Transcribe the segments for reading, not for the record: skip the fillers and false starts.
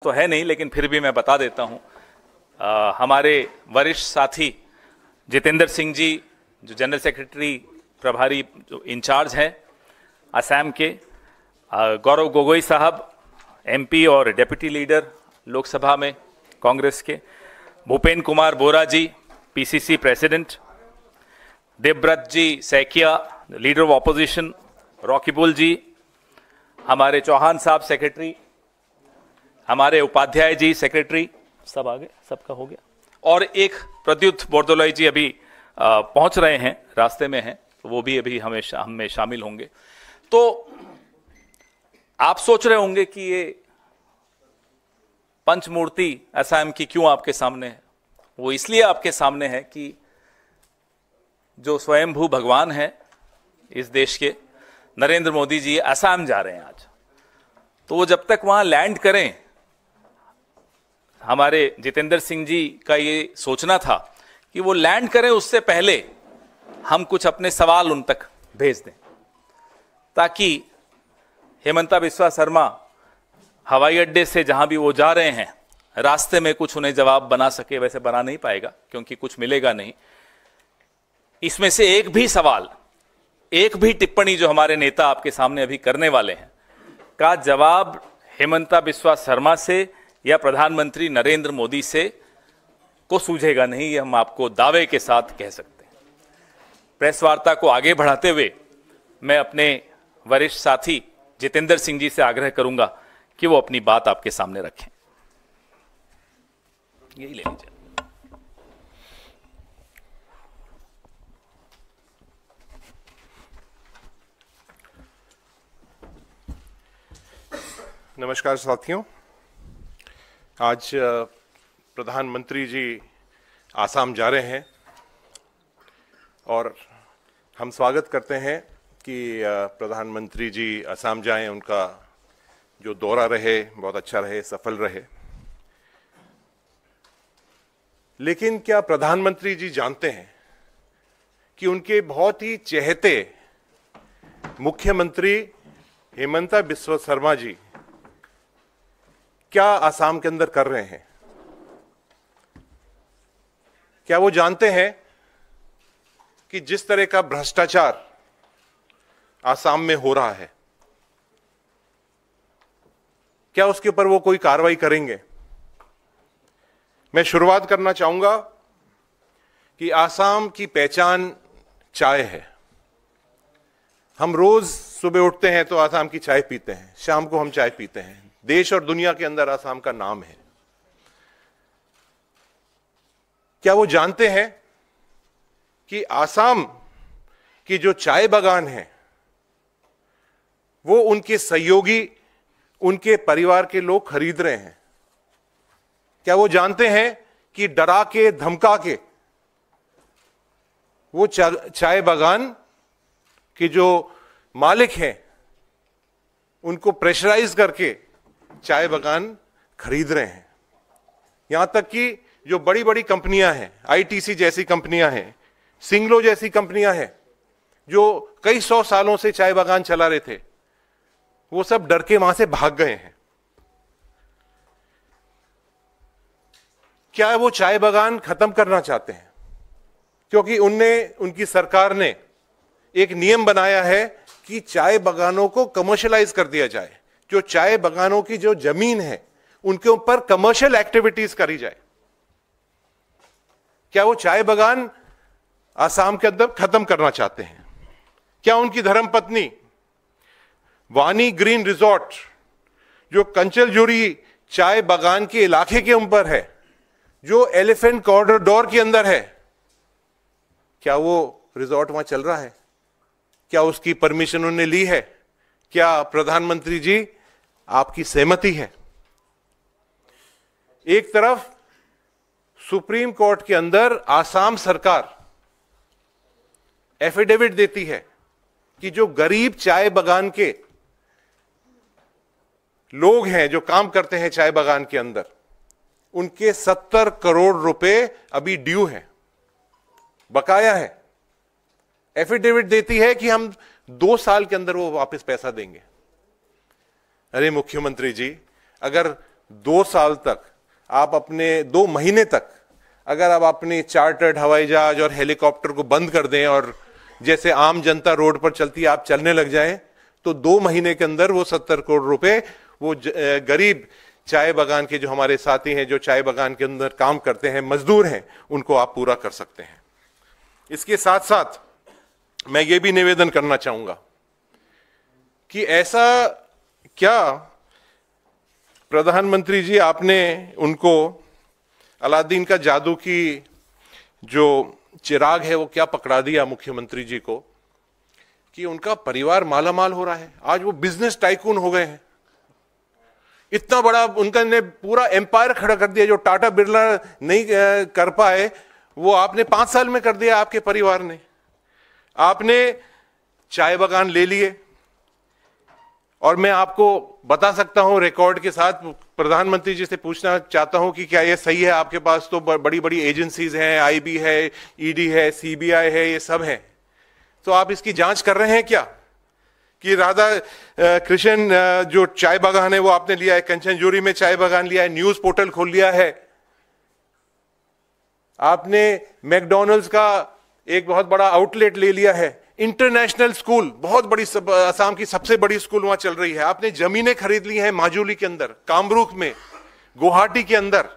तो है नहीं, लेकिन फिर भी मैं बता देता हूं। हमारे वरिष्ठ साथी जितेंद्र सिंह जी, जो जनरल सेक्रेटरी प्रभारी जो इंचार्ज हैं असम के, गौरव गोगोई साहब एमपी और डेप्यूटी लीडर लोकसभा में कांग्रेस के, Bhupen Kumar Bora ji PCC president, Debabrata ji Saikia leader of opposition, Rakibul ji, हमारे चौहान साहब सेक्रेटरी, हमारे उपाध्याय जी सेक्रेटरी, सब आ गए, सबका हो गया, और एक प्रद्युत बोरदोलाई जी अभी पहुंच रहे हैं, रास्ते में हैं, तो वो भी अभी हमें शामिल होंगे। तो आप सोच रहे होंगे कि ये पंचमूर्ति असम की क्यों आपके सामने है। वो इसलिए आपके सामने है कि जो स्वयंभू भगवान है इस देश के, नरेंद्र मोदी जी असम जा रहे हैं आज। तो वो जब तक वहां लैंड करें, हमारे जितेंद्र सिंह जी का ये सोचना था कि वो लैंड करें, उससे पहले हम कुछ अपने सवाल उन तक भेज दें, ताकि हेमंता बिस्वा शर्मा हवाई अड्डे से जहां भी वो जा रहे हैं, रास्ते में कुछ उन्हें जवाब बना सके। वैसे बना नहीं पाएगा क्योंकि कुछ मिलेगा नहीं। इसमें से एक भी सवाल, एक भी टिप्पणी जो हमारे नेता आपके सामने अभी करने वाले हैं का जवाब हेमंता बिस्वा शर्मा से या प्रधानमंत्री नरेंद्र मोदी से को सूझेगा नहीं। ये हम आपको दावे के साथ कह सकते हैं। प्रेस वार्ता को आगे बढ़ाते हुए मैं अपने वरिष्ठ साथी जितेंद्र सिंह जी से आग्रह करूंगा कि वो अपनी बात आपके सामने रखें। यही ले लीजिए। नमस्कार साथियों, आज प्रधानमंत्री जी आसाम जा रहे हैं और हम स्वागत करते हैं कि प्रधानमंत्री जी आसाम जाएं। उनका जो दौरा रहे बहुत अच्छा रहे, सफल रहे। लेकिन क्या प्रधानमंत्री जी जानते हैं कि उनके बहुत ही चहेते मुख्यमंत्री हेमंता बिस्वा शर्मा जी क्या आसाम के अंदर कर रहे हैं? क्या वो जानते हैं कि जिस तरह का भ्रष्टाचार आसाम में हो रहा है, क्या उसके ऊपर वो कोई कार्रवाई करेंगे? मैं शुरुआत करना चाहूंगा कि आसाम की पहचान चाय है। हम रोज सुबह उठते हैं तो आसाम की चाय पीते हैं, शाम को हम चाय पीते हैं। देश और दुनिया के अंदर आसाम का नाम है। क्या वो जानते हैं कि आसाम की जो चाय बागान है वो उनके सहयोगी, उनके परिवार के लोग खरीद रहे हैं? क्या वो जानते हैं कि डरा के धमका के वो चाय बागान के जो मालिक हैं उनको प्रेशराइज करके चाय बागान खरीद रहे हैं? यहां तक कि जो बड़ी बड़ी कंपनियां हैं, आईटीसी जैसी कंपनियां हैं, सिंगलो जैसी कंपनियां हैं, जो कई 100 सालों से चाय बागान चला रहे थे, वो सब डर के वहां से भाग गए हैं। क्या वो चाय बागान खत्म करना चाहते हैं? क्योंकि उनकी सरकार ने एक नियम बनाया है कि चाय बागानों को कमर्शियलाइज कर दिया जाए। जो चाय बागानों की जो जमीन है उनके ऊपर कमर्शियल एक्टिविटीज करी जाए। क्या वो चाय बागान आसाम के अंदर खत्म करना चाहते हैं? क्या उनकी धर्मपत्नी वानी ग्रीन रिजॉर्ट, जो कंचलजोरी चाय बागान के इलाके के ऊपर है, जो एलिफेंट कॉरिडोर के अंदर है, क्या वो रिजॉर्ट वहां चल रहा है? क्या उसकी परमिशन उन्होंने ली है? क्या प्रधानमंत्री जी आपकी सहमति है? एक तरफ सुप्रीम कोर्ट के अंदर आसाम सरकार एफिडेविट देती है कि जो गरीब चाय बागान के लोग हैं, जो काम करते हैं चाय बागान के अंदर, उनके 70 करोड़ रुपए अभी ड्यू है, बकाया है। एफिडेविट देती है कि हम 2 साल के अंदर वो वापस पैसा देंगे। अरे मुख्यमंत्री जी, अगर 2 साल तक आप अपने 2 महीने तक अगर आप अपने चार्टर्ड हवाई जहाज और हेलीकॉप्टर को बंद कर दें और जैसे आम जनता रोड पर चलती है आप चलने लग जाएं, तो 2 महीने के अंदर वो 70 करोड़ रुपए वो गरीब चाय बागान के जो हमारे साथी हैं, जो चाय बागान के अंदर काम करते हैं, मजदूर हैं, उनको आप पूरा कर सकते हैं। इसके साथ साथ मैं ये भी निवेदन करना चाहूंगा कि ऐसा क्या प्रधानमंत्री जी आपने उनको अलादीन का जादू की जो चिराग है वो क्या पकड़ा दिया मुख्यमंत्री जी को कि उनका परिवार मालामाल हो रहा है। आज वो बिजनेस टाइकून हो गए हैं। इतना बड़ा उनका ने पूरा एम्पायर खड़ा कर दिया, जो टाटा बिरला नहीं कर पाए वो आपने 5 साल में कर दिया। आपके परिवार ने, आपने चाय बागान ले लिए। और मैं आपको बता सकता हूं रिकॉर्ड के साथ, प्रधानमंत्री जी से पूछना चाहता हूं कि क्या ये सही है? आपके पास तो बड़ी बड़ी एजेंसीज हैं, आईबी है, ईडी है, सीबीआई है, ये सब है, तो आप इसकी जांच कर रहे हैं क्या कि राधा कृष्ण जो चाय बागान है वो आपने लिया है, कंचनजोरी में चाय बागान लिया है, न्यूज पोर्टल खोल लिया है, आपने मैकडॉनल्ड्स का एक बहुत बड़ा आउटलेट ले लिया है, इंटरनेशनल स्कूल, बहुत बड़ी असम की सबसे बड़ी स्कूल वहां चल रही है, आपने जमीनें खरीद ली हैं माजुली के अंदर, कामरूप में, गुवाहाटी के अंदर,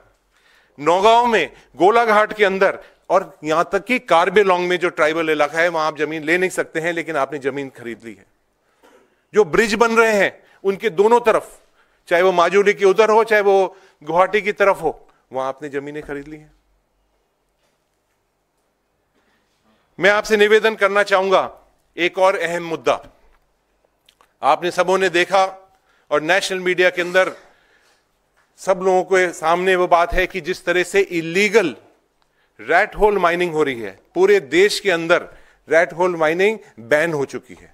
नौगांव में, गोलाघाट के अंदर, और यहां तक कि कार्बे लॉन्ग में जो ट्राइबल इलाका है वहां आप जमीन ले नहीं सकते हैं, लेकिन आपने जमीन खरीद ली है। जो ब्रिज बन रहे हैं उनके दोनों तरफ, चाहे वो माजुली के उधर हो चाहे वो गुवाहाटी की तरफ हो, वहां आपने जमीनें खरीद ली हैं। मैं आपसे निवेदन करना चाहूंगा एक और अहम मुद्दा, आपने सबों ने देखा और नेशनल मीडिया के अंदर सब लोगों के सामने वो बात है कि जिस तरह से इलीगल रैट होल माइनिंग हो रही है, पूरे देश के अंदर रैट होल माइनिंग बैन हो चुकी है,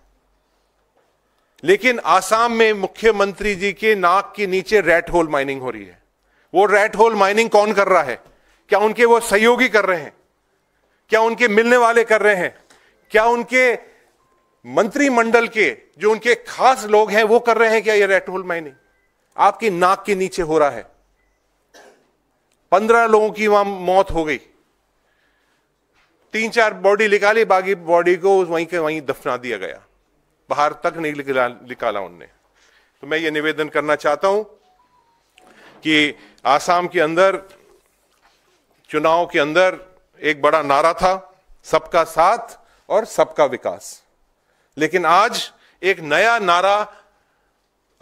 लेकिन आसाम में मुख्यमंत्री जी के नाक के नीचे रैट होल माइनिंग हो रही है। वो रैट होल माइनिंग कौन कर रहा है? क्या उनके वो सहयोगी कर रहे हैं? क्या उनके मिलने वाले कर रहे हैं? क्या उनके मंत्रिमंडल के जो उनके खास लोग हैं वो कर रहे हैं? क्या ये रैट होल माइनिंग आपकी नाक के नीचे हो रहा है? 15 लोगों की वहां मौत हो गई, 3-4 बॉडी निकाली, बाकी बॉडी को वहीं के वहीं दफना दिया गया, बाहर तक नहीं निकाला उनने। तो मैं ये निवेदन करना चाहता हूं कि आसाम के अंदर चुनाव के अंदर एक बड़ा नारा था, सबका साथ और सबका विकास, लेकिन आज एक नया नारा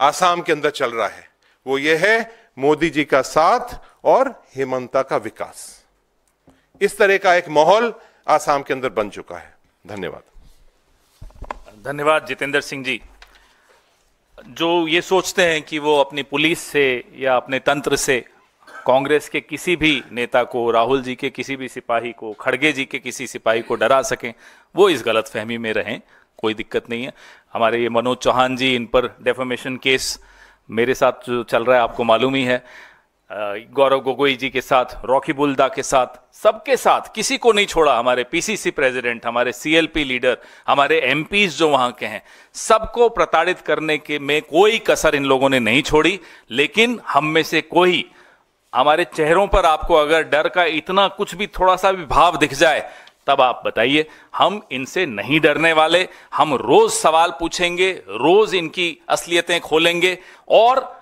आसाम के अंदर चल रहा है, वो ये है मोदी जी का साथ और हेमंता का विकास। इस तरह का एक माहौल आसाम के अंदर बन चुका है। धन्यवाद। धन्यवाद जितेंद्र सिंह जी। जो ये सोचते हैं कि वो अपनी पुलिस से या अपने तंत्र से कांग्रेस के किसी भी नेता को, राहुल जी के किसी भी सिपाही को, खड़गे जी के किसी सिपाही को डरा सकें, वो इस गलतफहमी में रहें, कोई दिक्कत नहीं है। हमारे ये मनोज चौहान जी, इन पर डेफेमेशन केस मेरे साथ जो चल रहा है आपको मालूम ही है, गौरव गोगोई जी के साथ, रॉकी बुल्दा के साथ, सबके साथ, किसी को नहीं छोड़ा। हमारे पीसीसी प्रेसिडेंट, हमारे सीएलपी लीडर, हमारे एमपीज जो वहां के हैं, सबको प्रताड़ित करने के में कोई कसर इन लोगों ने नहीं छोड़ी। लेकिन हम में से कोई, हमारे चेहरों पर आपको अगर डर का इतना कुछ भी थोड़ा सा भी भाव दिख जाए, तब आप बताइए। हम इनसे नहीं डरने वाले, हम रोज सवाल पूछेंगे, रोज इनकी असलियतें खोलेंगे, और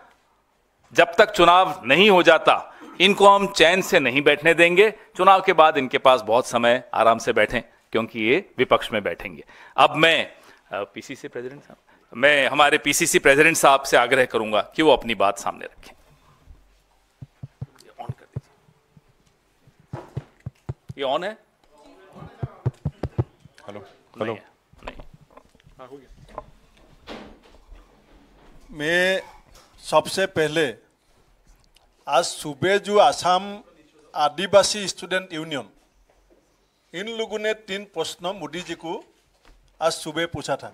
जब तक चुनाव नहीं हो जाता इनको हम चैन से नहीं बैठने देंगे। चुनाव के बाद इनके पास बहुत समय, आराम से बैठें, क्योंकि ये विपक्ष में बैठेंगे। अब मैं पीसीसी प्रेसिडेंट साहब, मैं हमारे पीसीसी प्रेसिडेंट साहब से आग्रह करूंगा कि वो अपनी बात सामने रखें। ऑन कर दीजिए, ये ऑन है? हेलो हेलो, नहीं। हो गया। मैं सबसे पहले आज सुबह जो आसाम आदिवासी स्टूडेंट यूनियन, इन लोगों ने 3 प्रश्न मोदी जी को आज सुबह पूछा था।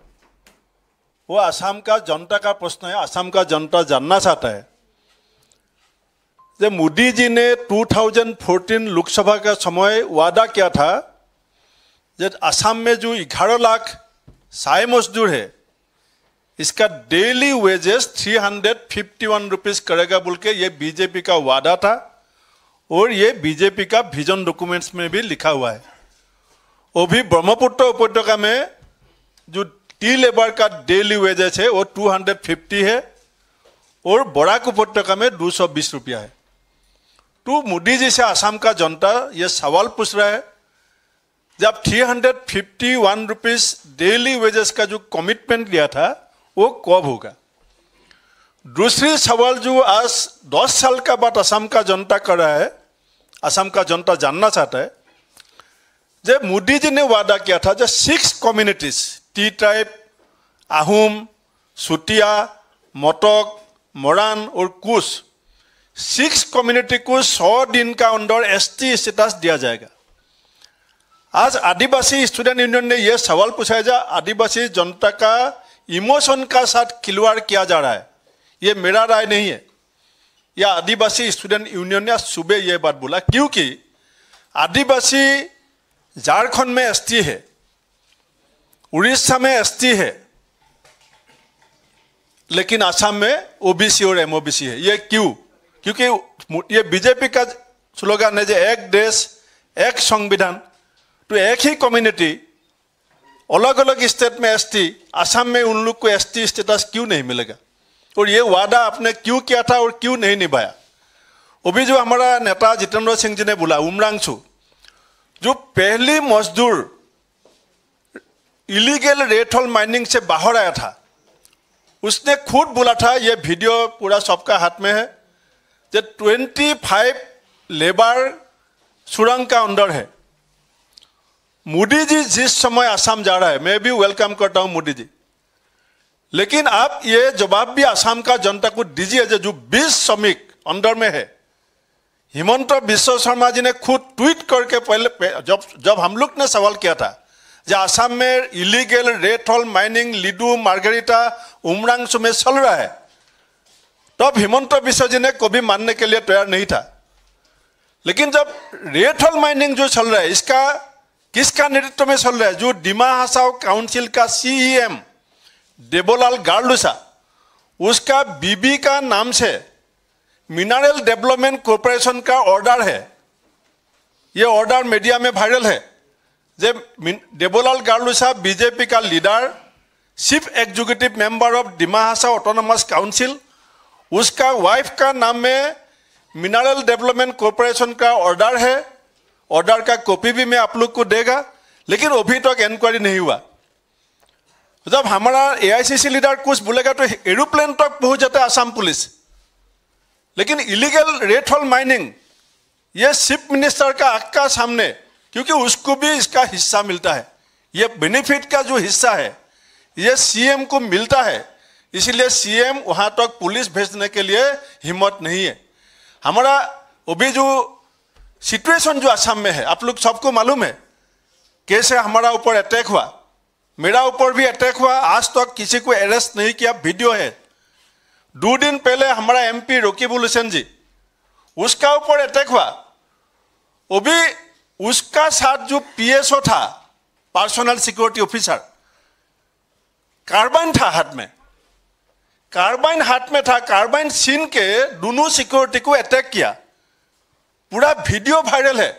वो आसाम का जनता का प्रश्न है, आसाम का जनता जानना चाहता है कि मोदी जी ने 2014 लोकसभा का समय वादा किया था कि आसाम में जो 11 लाख साय मजदूर है, इसका डेली वेजेस 351 रुपीस करेगा बोल के ये बीजेपी का वादा था और ये बीजेपी का विजन डॉक्यूमेंट्स में भी लिखा हुआ है। वो भी ब्रह्मपुत्र उपत्यका में जो टी लेबर का डेली वेजेस है वो 250 है और बराक उपत्यका में 220 रुपया है। तो मोदी जी से आसाम का जनता ये सवाल पूछ रहा है, जब 351 रुपीस डेली वेजेस का जो कमिटमेंट लिया था वो कब होगा। दूसरी सवाल जो आज 10 साल का बाद असम का जनता कर रहा है, असम का जनता जानना चाहता है, जब मोदी जी ने वादा किया था जब 6 कम्युनिटीज टी ट्राइब, आहूम, सुतिया, मोटक, मोरान और कुश, 6 कम्युनिटी को 100 दिन का अंदर एसटी स्टेटस दिया जाएगा। आज आदिवासी स्टूडेंट यूनियन ने यह सवाल पूछा है, आदिवासी जनता का इमोशन का साथ खिलवाड़ किया जा रहा है। ये मेरा राय नहीं है, या आदिवासी स्टूडेंट यूनियन ने सुबह यह बात बोला, क्योंकि आदिवासी झारखंड में एसटी है, उड़ीसा में एसटी है, लेकिन असम में ओबीसी और एमओबीसी है। ये क्यों? क्योंकि ये बीजेपी का स्लोगन है जो एक देश एक संविधान। तो एक ही कम्युनिटी अलग अलग स्टेट में एसटी, असम में उन लोग को एसटी स्टेटस क्यों नहीं मिलेगा? और ये वादा आपने क्यों किया था और क्यों नहीं निभाया? अभी जो हमारा नेता जितेंद्र सिंह जी ने बोला, उमरांशु जो पहली मजदूर इलीगल रेत होल माइनिंग से बाहर आया था, उसने खुद बोला था, ये वीडियो पूरा सबका हाथ में है, जो 25 लेबर सुरंग का अंदर है। मोदी जी जिस समय असम जा रहा है, मैं भी वेलकम करता हूं मोदी जी, लेकिन आप ये जवाब भी असम का जनता को दीजिए जो 20 श्रमिक अंदर में है। हिमंत बिश्व शर्मा जी ने खुद ट्वीट करके पहले जब हम लोग ने सवाल किया था जो असम में इलीगल रेत होल माइनिंग लिडू मार्गेरिटा उमरांशु में चल रहा है, तब हिमंत बिश्व जी ने कभी मानने के लिए तैयार नहीं था। लेकिन जब रेत होल माइनिंग जो चल रहा है, इसका किसका नेतृत्व में चल रहा है? जो डिमा हासाओ काउंसिल का सीईएम देबोलाल गार्लुसा, उसका बीबी का नाम से मिनरल डेवलपमेंट कॉर्पोरेशन का ऑर्डर है। ये ऑर्डर मीडिया में वायरल है। जब देबोलाल गार्लुसा बीजेपी का leader, chief executive member of Dima Hasao autonomous council, उसका वाइफ का नाम में मिनरल डेवलपमेंट कॉर्पोरेशन का ऑर्डर है। ऑर्डर का कॉपी भी मैं आप लोग को देगा, लेकिन अभी तक इंक्वायरी नहीं हुआ। जब हमारा एआईसीसी लीडर कुछ बोलेगा तो एरोप्लेन तक पहुंच जाता है असम पुलिस। लेकिन इलीगल रेत होल माइनिंग ये चीफ मिनिस्टर का आंख का सामने, क्योंकि उसको भी इसका हिस्सा मिलता है। ये बेनिफिट का जो हिस्सा है ये सीएम को मिलता है, इसलिए सीएम वहां तक पुलिस भेजने के लिए हिम्मत नहीं है। हमारा अभी जो सिचुएशन जो असम में है, आप लोग सबको मालूम है कैसे हमारा ऊपर अटैक हुआ। मेरा ऊपर भी अटैक हुआ, आज तक किसी को अरेस्ट नहीं किया, वीडियो है। 2 दिन पहले हमारा एमपी रकीबुल हुसैन जी, उसका ऊपर अटैक हुआ। वो भी उसका साथ जो पीएसओ था, पर्सनल सिक्योरिटी ऑफिसर, कार्बाइन था हाथ में, कार्बाइन हाथ में था। कार्बाइन छीन के दोनों सिक्योरिटी को अटैक किया, पूरा वीडियो वायरल है।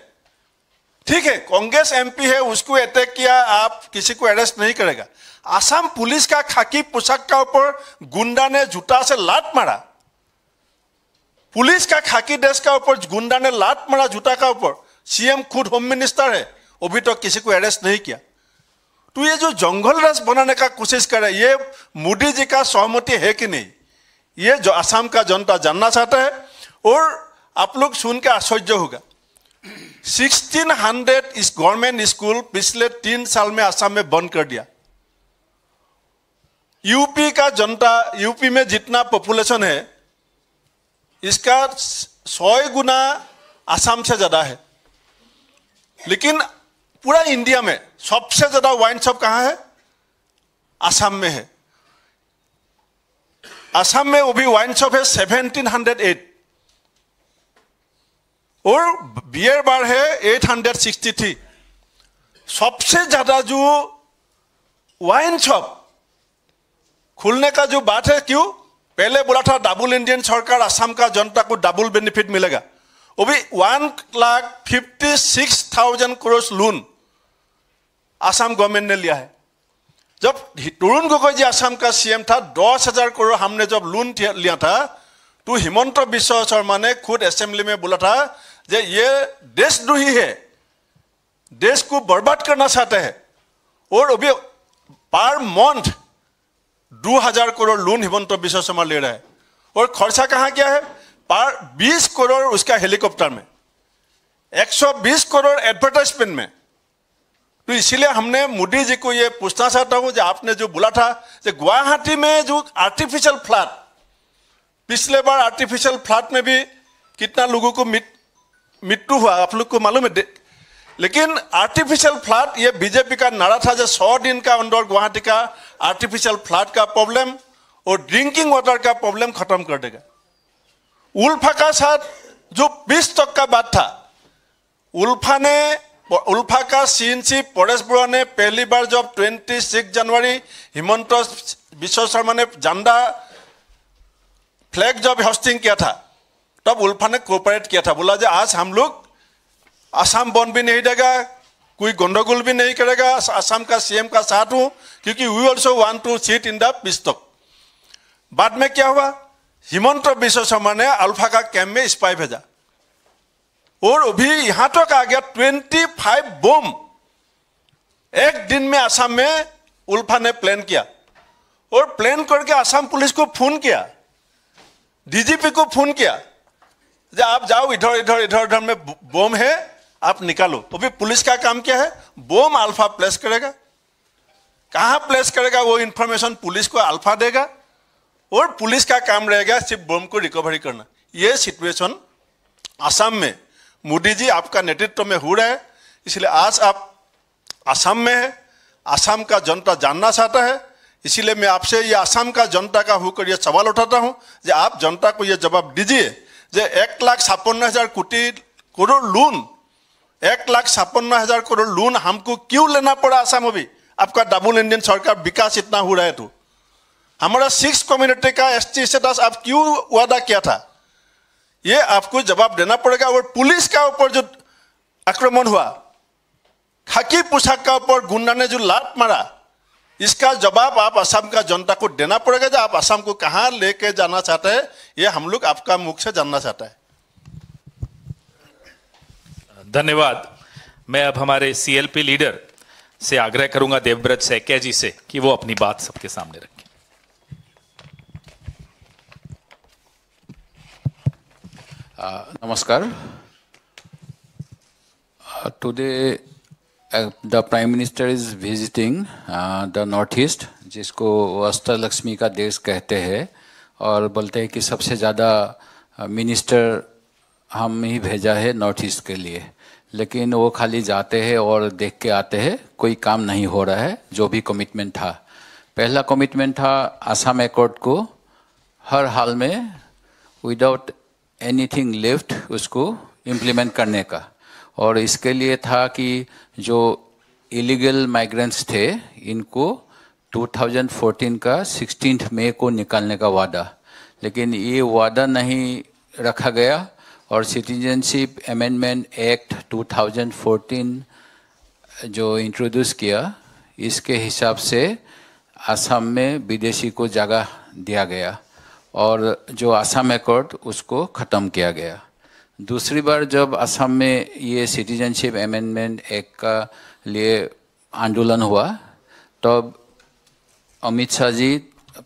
ठीक है, कांग्रेस एमपी है, उसको अटैक किया, आप किसी को अरेस्ट नहीं करेगा। असम पुलिस का खाकी पोशाक का ऊपर गुंडा ने जूता से लात मारा। पुलिस का खाकी ड्रेस का ऊपर गुंडा ने लात मारा जूता का ऊपर। सीएम खुद होम मिनिस्टर है, अभी तक किसी को अरेस्ट नहीं किया। तो ये जो जंगल राज बनाने का कोशिश कर रहा है, ये मोदी जी का सहमति है कि नहीं, ये जो असम का जनता जानना चाहता है। और आप लोग सुन के आश्चर्य होगा, 1600 इस गवर्नमेंट स्कूल पिछले 3 साल में असम में बंद कर दिया। यूपी का जनता, यूपी में जितना पॉपुलेशन है इसका 100 गुना असम से ज्यादा है। लेकिन पूरा इंडिया में सबसे ज्यादा वाइन शॉप कहाँ है? असम में है। असम में वो भी वाइन शॉप है 1708 और बियर बार है 863। सबसे ज्यादा जो वाइन शॉप खुलने का जो बात है, क्यों? पहले बोला था डबल इंडियन सरकार, असम का जनता को डबल बेनिफिट मिलेगा। वो भी 1,56,000 करोड़ लोन असम गवर्नमेंट ने लिया है। जब तरुण गोगोई जी असम का सीएम था, 10,000 करोड़ हमने जब लोन लिया था, तो हिमंत बिश्व शर्मा ने खुद असेंबली में बोला था कि ये देशद्रोही है, देश को बर्बाद करना चाहते हैं। और अभी per month 2,000 crore loan Himanta Biswa Sharma ले रहा है। और खर्चा कहाँ किया है? पर 20 करोड़ उसका हेलीकॉप्टर में, 120 करोड़ एडवर्टाइजमेंट में। तो इसीलिए हमने मोदी जी को ये पूछना चाहता हूं, जो आपने जो बोला था कि गुवाहाटी में जो आर्टिफिशियल फ्लड, पिछले बार आर्टिफिशियल फ्लड में भी कितना लोगों को मृत्यु हुआ आप लोग को मालूम है। लेकिन आर्टिफिशियल फ्लड, ये बीजेपी का नारा था जो 100 दिन का अंदर गुवाहाटी का आर्टिफिशियल फ्लड का प्रॉब्लम और ड्रिंकिंग वाटर का प्रॉब्लम खत्म कर देगा। उल्फा का साथ जो 20 तक का बात था, उल्फा का सीएनसी परेश बरुआ ने पहली बार जब 26 जनवरी हिमंत बिश्व शर्मा ने झंडा फ्लैग जब होस्टिंग किया था, तब उल्फा ने कोऑपरेट किया था, बोला जो आज हम लोग असम बंद भी नहीं देगा, कोई गंडगोल भी नहीं करेगा, असम का सीएम का साथ हूं, क्योंकि we also want to sit in the peace talk. बाद में क्या हुआ? हिमंत बिश्व शर्मा ने अल्फा का कैंप में स्पाई भेजा और अभी यहां तक आ गया 25 बम एक दिन में असम में उल्फा ने प्लान किया। और प्लान करके असम पुलिस को फोन किया, डीजीपी को फोन किया, जब आप जाओ इधर इधर इधर इधर में बम है, आप निकालो। तो भी पुलिस का काम क्या है? बम अल्फा प्लेस करेगा, कहां प्लेस करेगा वो इंफॉर्मेशन पुलिस को अल्फा देगा, और पुलिस का काम रहेगा सिर्फ बम को रिकवरी करना। ये सिचुएशन असम में मोदी जी आपका नेतृत्व में हो रहा है। इसलिए आज आप असम में है, असम का जनता जानना चाहता है। इसीलिए मैं आपसे ये असम का जनता का होकर ये सवाल उठाता हूं कि आप जनता को ये जवाब दीजिए, जो 1,56,000 करोड़ लोन, 1,56,000 करोड़ लोन हमको क्यों लेना पड़ा असम? अभी आपका डबल इंडियन सरकार विकास इतना हो रहा है तो हमारा 6 कम्युनिटी का एसटी स्टेटस आप क्यों वादा किया था? ये आपको जवाब देना पड़ेगा। और पुलिस का ऊपर जो आक्रमण हुआ, खाकी पोशाक का ऊपर गुंडा ने जो लात मारा, इसका जवाब आप असम का जनता को देना पड़ेगा। जो आप असम को कहां लेके जाना चाहते हैं, ये हम लोग आपका मुख से जानना चाहता है। धन्यवाद। मैं अब हमारे सीएलपी लीडर से आग्रह करूंगा, देवव्रत सैकिया जी से, कि वो अपनी बात सबके सामने रखें। Namaskar. Today the Prime Minister is visiting the Northeast, जिसको अष्टलक्ष्मी का देश कहते हैं, और बोलते हैं कि सबसे ज़्यादा मिनिस्टर हम ही भेजा है नॉर्थ ईस्ट के लिए। लेकिन वो खाली जाते हैं और देख के आते हैं, कोई काम नहीं हो रहा है। जो भी कमिटमेंट था, पहला कमिटमेंट था असम एकॉर्ड को हर हाल में विदाउट एनीथिंग लेफ्ट उसको इम्प्लीमेंट करने का, और इसके लिए था कि जो इलीगल माइग्रेंट्स थे इनको 2014 का 16 मई को निकालने का वादा, लेकिन ये वादा नहीं रखा गया। और सिटीजनशिप अमेंडमेंट एक्ट 2014 जो इंट्रोड्यूस किया, इसके हिसाब से असम में विदेशी को जगह दिया गया और जो असम एकॉर्ड उसको ख़त्म किया गया। दूसरी बार जब असम में ये सिटीजनशिप अमेंडमेंट एक्ट का लिए आंदोलन हुआ, तब अमित शाह जी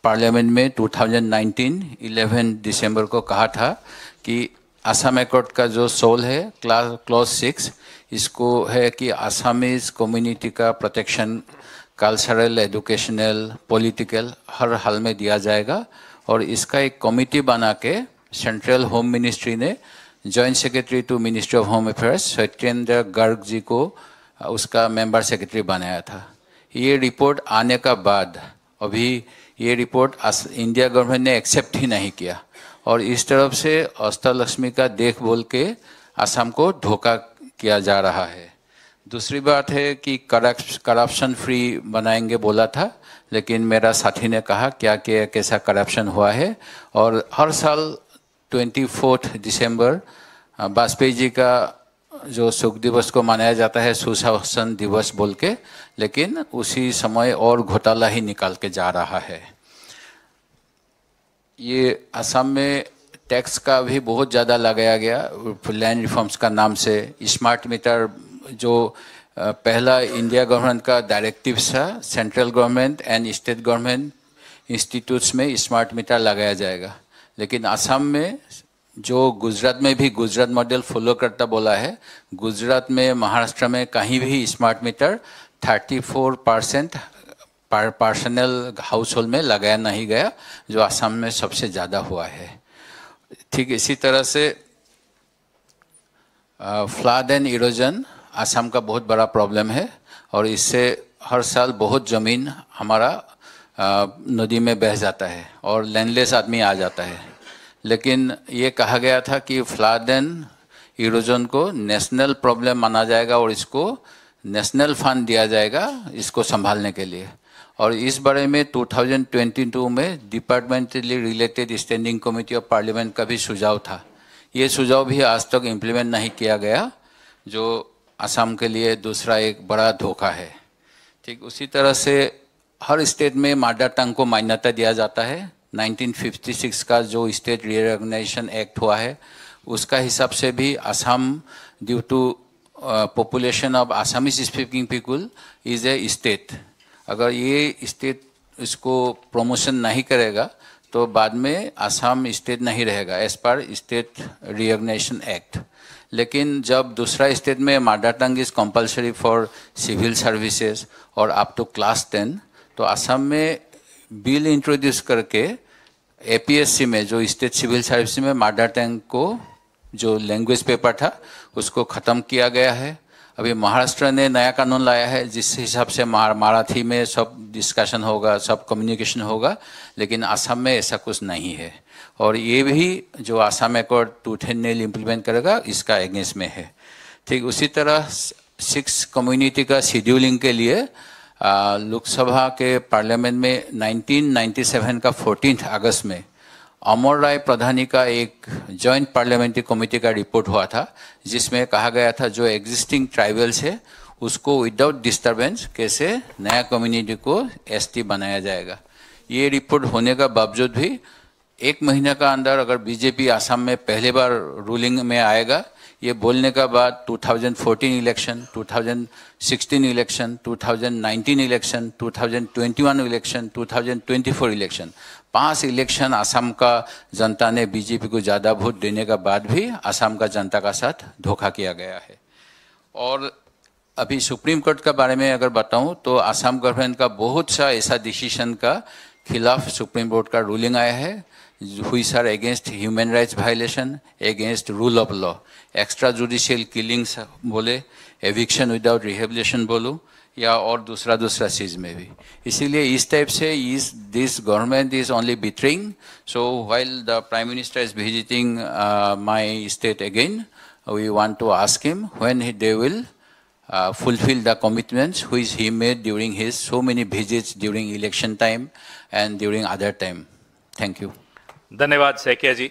पार्लियामेंट में 2019 11 दिसंबर को कहा था कि असम एकॉर्ड का जो सोल है क्लॉज 6, इसको है कि असमीज कम्युनिटी का प्रोटेक्शन कल्चरल, एजुकेशनल, पॉलिटिकल हर हाल में दिया जाएगा। और इसका एक कमिटी बना के सेंट्रल होम मिनिस्ट्री ने joint secretary to ministry of home affairs Satyendra Garg ji को उसका मेंबर सेक्रेटरी बनाया था। ये रिपोर्ट आने का बाद अभी ये रिपोर्ट इंडिया गवर्नमेंट ने एक्सेप्ट ही नहीं किया, और इस तरफ से अष्टलक्ष्मी का देख बोल के असम को धोखा किया जा रहा है। दूसरी बात है कि करप्शन फ्री बनाएंगे बोला था, लेकिन मेरा साथी ने कहा क्या कि कैसा करप्शन हुआ है। और हर साल 24 दिसंबर वाजपेयी जी का जो शोक दिवस को मनाया जाता है सुशासन दिवस बोल के, लेकिन उसी समय और घोटाला ही निकाल के जा रहा है। ये असम में टैक्स का भी बहुत ज़्यादा लगाया गया लैंड रिफॉर्म्स का नाम से। स्मार्ट मीटर जो पहला इंडिया गवर्नमेंट का डायरेक्टिव था, central government and state government institutes में स्मार्ट मीटर लगाया जाएगा, लेकिन असम में जो गुजरात में भी गुजरात मॉडल फॉलो करता बोला है, गुजरात में महाराष्ट्र में कहीं भी smart meter 34% personal house hold में लगाया नहीं गया, जो असम में सबसे ज़्यादा हुआ है। ठीक इसी तरह से फ्लड एंड इरोजन असम का बहुत बड़ा प्रॉब्लम है और इससे हर साल बहुत ज़मीन हमारा नदी में बह जाता है और लैंडलेस आदमी आ जाता है। लेकिन ये कहा गया था कि फ्लड एंड इरोजन को नेशनल प्रॉब्लम माना जाएगा और इसको नेशनल फंड दिया जाएगा इसको संभालने के लिए। और इस बारे में 2022 में departmentally related standing committee of parliament का भी सुझाव था। ये सुझाव भी आज तक इम्प्लीमेंट नहीं किया गया, जो असम के लिए दूसरा एक बड़ा धोखा है। ठीक उसी तरह से हर स्टेट में मदर टंग को मान्यता दिया जाता है। 1956 का जो स्टेट रिकॉग्निशन एक्ट हुआ है उसका हिसाब से भी Assam due to population of Assamese speaking people is a state. अगर ये स्टेट इसको प्रमोशन नहीं करेगा तो बाद में असम स्टेट नहीं रहेगा as per state recognition act. लेकिन जब दूसरा स्टेट में mother tongue is compulsory for civil services और अप टू क्लास 10, तो असम में बिल इंट्रोड्यूस करके एपीएससी में जो स्टेट सिविल सर्विस में मदर टंग को जो लैंग्वेज पेपर था उसको ख़त्म किया गया है। अभी महाराष्ट्र ने नया कानून लाया है जिस हिसाब से मराठी में सब डिस्कशन होगा, सब कम्युनिकेशन होगा, लेकिन असम में ऐसा कुछ नहीं है। और ये भी जो असम अकॉर्ड 210 नेल इम्प्लीमेंट करेगा इसका अगेंस्ट में है। ठीक उसी तरह 6 कम्युनिटी का शेड्यूलिंग के लिए लोकसभा के पार्लियामेंट में 1997 का 14 अगस्त में अमर राय प्रधानी का एक जॉइंट पार्लियामेंट्री कमेटी का रिपोर्ट हुआ था, जिसमें कहा गया था जो एग्जिस्टिंग ट्राइबल्स है उसको विदाउट डिस्टरबेंस कैसे नया कम्युनिटी को एसटी बनाया जाएगा। ये रिपोर्ट होने का बावजूद भी 1 महीने का अंदर अगर बीजेपी असम में पहली बार रूलिंग में आएगा, ये बोलने का बाद 2014 election, 2016 election, 2019 election, 2021 election, 2024 election, 5 election Assam का जनता ने बीजेपी को ज़्यादा वोट देने का बाद भी असम का जनता का साथ धोखा किया गया है। और अभी सुप्रीम कोर्ट के बारे में अगर बताऊं तो असम गवर्नमेंट का बहुत सा ऐसा डिसीजन का खिलाफ सुप्रीम कोर्ट का रूलिंग आया है which are against human rights violation, against rule of law, extra judicial killings बोले, eviction without rehabilitation बोलो, या और दूसरा चीज़ में भी। इसीलिए इस टाइप से this government is only betraying. So while the Prime Minister is visiting my state again, we want to ask him when they will fulfill the commitments which he made during his so many visits during election time and during other time. Thank you. धन्यवाद सैकिया जी।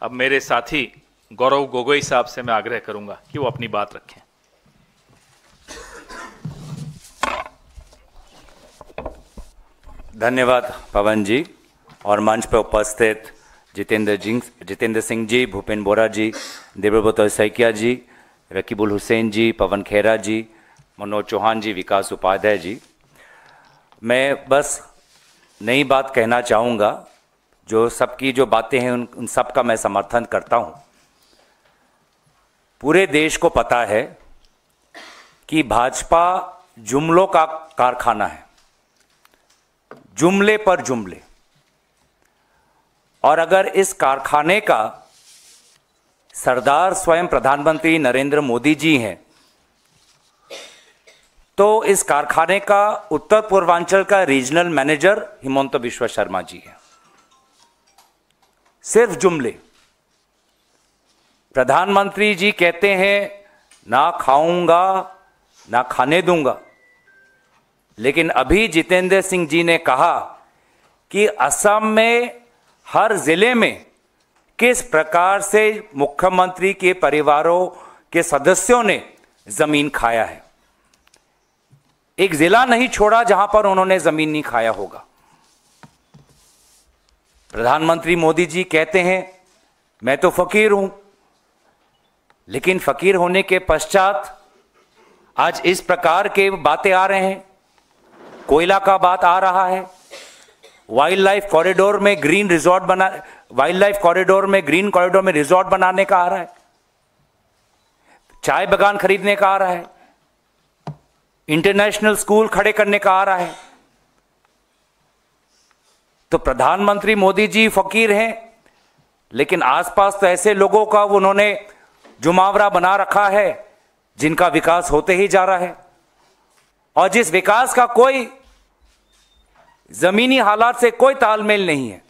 अब मेरे साथी गौरव गोगोई साहब से मैं आग्रह करूंगा कि वो अपनी बात रखें। धन्यवाद पवन जी और मंच पर उपस्थित जितेंद्र सिंह जी, भूपेन बोरा जी, देवव्रत सैकिया जी, रकीबुल हुसैन जी, पवन खेरा जी, मनोज चौहान जी, विकास उपाध्याय जी। मैं बस नई बात कहना चाहूँगा, जो सबकी जो बातें हैं उन सब का मैं समर्थन करता हूँ। पूरे देश को पता है कि भाजपा जुमलों का कारखाना है, जुमले पर जुमले, और अगर इस कारखाने का सरदार स्वयं प्रधानमंत्री नरेंद्र मोदी जी हैं, तो इस कारखाने का उत्तर पूर्वांचल का रीजनल मैनेजर हिमंत बिश्व शर्मा जी हैं। सिर्फ जुमले। प्रधानमंत्री जी कहते हैं ना खाऊंगा ना खाने दूंगा, लेकिन अभी जितेंद्र सिंह जी ने कहा कि असम में हर जिले में किस प्रकार से मुख्यमंत्री के परिवारों के सदस्यों ने जमीन खाया है। एक जिला नहीं छोड़ा जहां पर उन्होंने जमीन नहीं खाया होगा। प्रधानमंत्री मोदी जी कहते हैं मैं तो फकीर हूं, लेकिन फकीर होने के पश्चात आज इस प्रकार के बातें आ रहे हैं। कोयला का बात आ रहा है, वाइल्ड लाइफ कॉरिडोर में ग्रीन रिजॉर्ट बना, वाइल्ड लाइफ कॉरिडोर में ग्रीन कॉरिडोर में रिजॉर्ट बनाने का आ रहा है, चाय बागान खरीदने का आ रहा है, इंटरनेशनल स्कूल खड़े करने का आ रहा है। तो प्रधानमंत्री मोदी जी फकीर हैं, लेकिन आसपास तो ऐसे लोगों का उन्होंने जुमावरा बना रखा है जिनका विकास होते ही जा रहा है, और जिस विकास का कोई जमीनी हालात से कोई तालमेल नहीं है।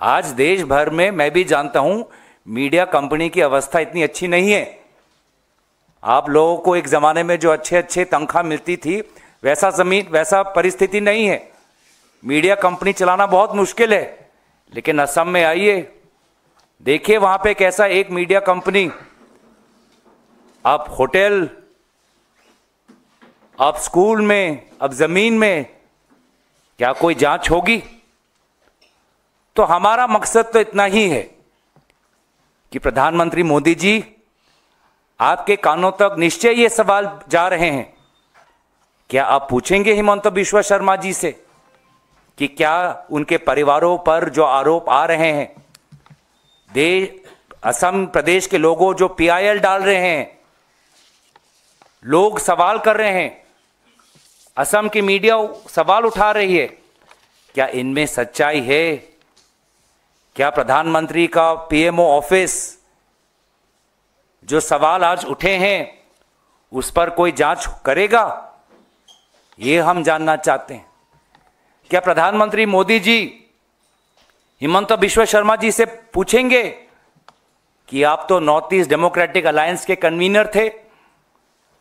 आज देश भर में मैं भी जानता हूं मीडिया कंपनी की अवस्था इतनी अच्छी नहीं है। आप लोगों को एक जमाने में जो अच्छे अच्छे तनख्वाह मिलती थी वैसा परिस्थिति नहीं है। मीडिया कंपनी चलाना बहुत मुश्किल है। लेकिन असम में आइए, देखिए वहां पे कैसा एक मीडिया कंपनी, आप होटल, आप स्कूल में, अब जमीन में क्या कोई जांच होगी? तो हमारा मकसद तो इतना ही है कि प्रधानमंत्री मोदी जी आपके कानों तक निश्चय ये सवाल जा रहे हैं। क्या आप पूछेंगे हिमंता बिश्वा शर्मा जी से कि क्या उनके परिवारों पर जो आरोप आ रहे हैं, असम प्रदेश के लोगों जो PIL डाल रहे हैं, लोग सवाल कर रहे हैं, असम की मीडिया सवाल उठा रही है, क्या इनमें सच्चाई है? क्या प्रधानमंत्री का PMO ऑफिस जो सवाल आज उठे हैं उस पर कोई जांच करेगा? ये हम जानना चाहते हैं। क्या प्रधानमंत्री मोदी जी हिमंता बिश्वा शर्मा जी से पूछेंगे कि आप तो नॉर्थ ईस्ट डेमोक्रेटिक अलायंस के कन्वीनर थे,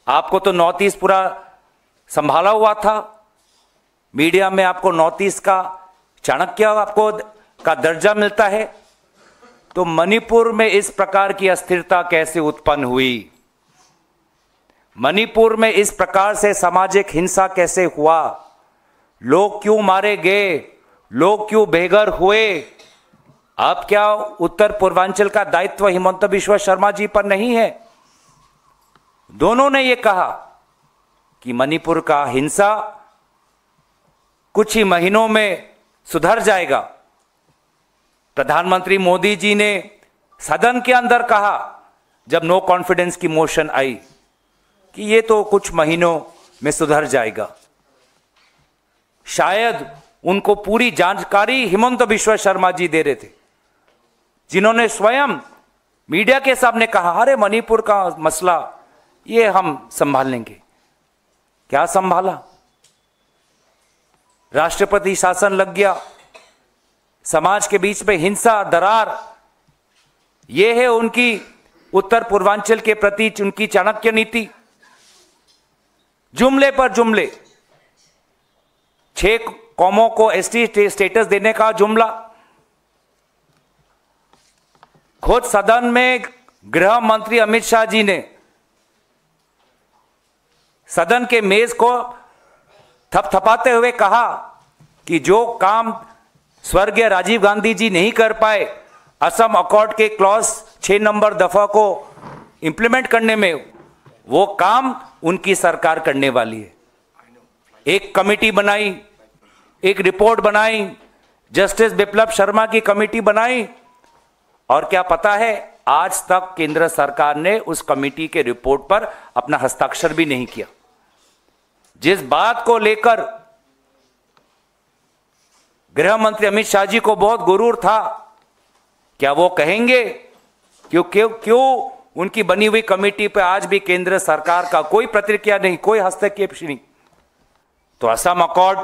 आपको तो नॉर्थ ईस्ट पूरा संभाला हुआ था, मीडिया में आपको नॉर्थ ईस्ट का चाणक्य आपको का दर्जा मिलता है, तो मणिपुर में इस प्रकार की अस्थिरता कैसे उत्पन्न हुई? मणिपुर में इस प्रकार से सामाजिक हिंसा कैसे हुआ? लोग क्यों मारे गए? लोग क्यों बेघर हुए? आप क्या उत्तर पूर्वांचल का दायित्व हिमंता बिश्वा शर्मा जी पर नहीं है? दोनों ने यह कहा कि मणिपुर का हिंसा कुछ ही महीनों में सुधर जाएगा। प्रधानमंत्री मोदी जी ने सदन के अंदर कहा जब नो कॉन्फिडेंस की मोशन आई कि ये तो कुछ महीनों में सुधर जाएगा। शायद उनको पूरी जानकारी हिमंता बिश्वा शर्मा जी दे रहे थे, जिन्होंने स्वयं मीडिया के सामने कहा अरे मणिपुर का मसला ये हम संभाल लेंगे। क्या संभाला? राष्ट्रपति शासन लग गया, समाज के बीच में हिंसा, दरार, यह है उनकी उत्तर पूर्वांचल के प्रति उनकी चाणक्य नीति। जुमले पर जुमले, 6 कौमों को ST स्टेटस देने का जुमला। खुद सदन में गृह मंत्री अमित शाह जी ने सदन के मेज को थपथपाते हुए कहा कि जो काम स्वर्गीय राजीव गांधी जी नहीं कर पाए असम अकॉर्ड के क्लॉज 6 नंबर दफा को इंप्लीमेंट करने में, वो काम उनकी सरकार करने वाली है। एक कमेटी बनाई, एक रिपोर्ट बनाई, जस्टिस बिप्लब शर्मा की कमेटी बनाई, और क्या पता है आज तक केंद्र सरकार ने उस कमेटी के रिपोर्ट पर अपना हस्ताक्षर भी नहीं किया। जिस बात को लेकर गृह मंत्री अमित शाह जी को बहुत गुरूर था, क्या वो कहेंगे क्यों उनकी बनी हुई कमेटी पर आज भी केंद्र सरकार का कोई प्रतिक्रिया नहीं, कोई हस्तक्षेप नहीं? तो असम अकॉर्ड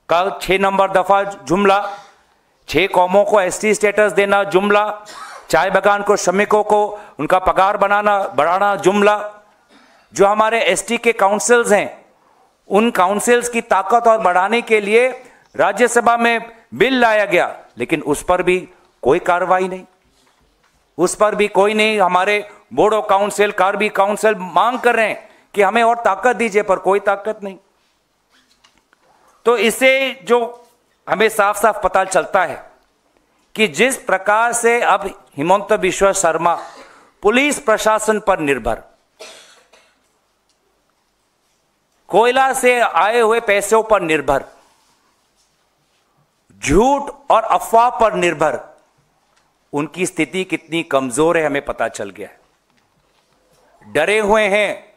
का 6 नंबर दफा जुमला, 6 कौमों को ST स्टेटस देना जुमला, चाय बागान को श्रमिकों को उनका पगार बढ़ाना जुमला, जो हमारे ST के काउंसिल्स हैं उन काउंसिल्स की ताकत और बढ़ाने के लिए राज्यसभा में बिल लाया गया, लेकिन उस पर भी कोई कार्रवाई नहीं, उस पर भी कोई नहीं। हमारे board of council, Karbi council मांग कर रहे हैं कि हमें और ताकत दीजिए, पर कोई ताकत नहीं। तो इससे जो हमें साफ साफ पता चलता है कि जिस प्रकार से अब हिमंत बिश्व शर्मा पुलिस प्रशासन पर निर्भर, कोयला से आए हुए पैसों पर निर्भर, झूठ और अफवाह पर निर्भर, उनकी स्थिति कितनी कमजोर है हमें पता चल गया है। डरे हुए हैं,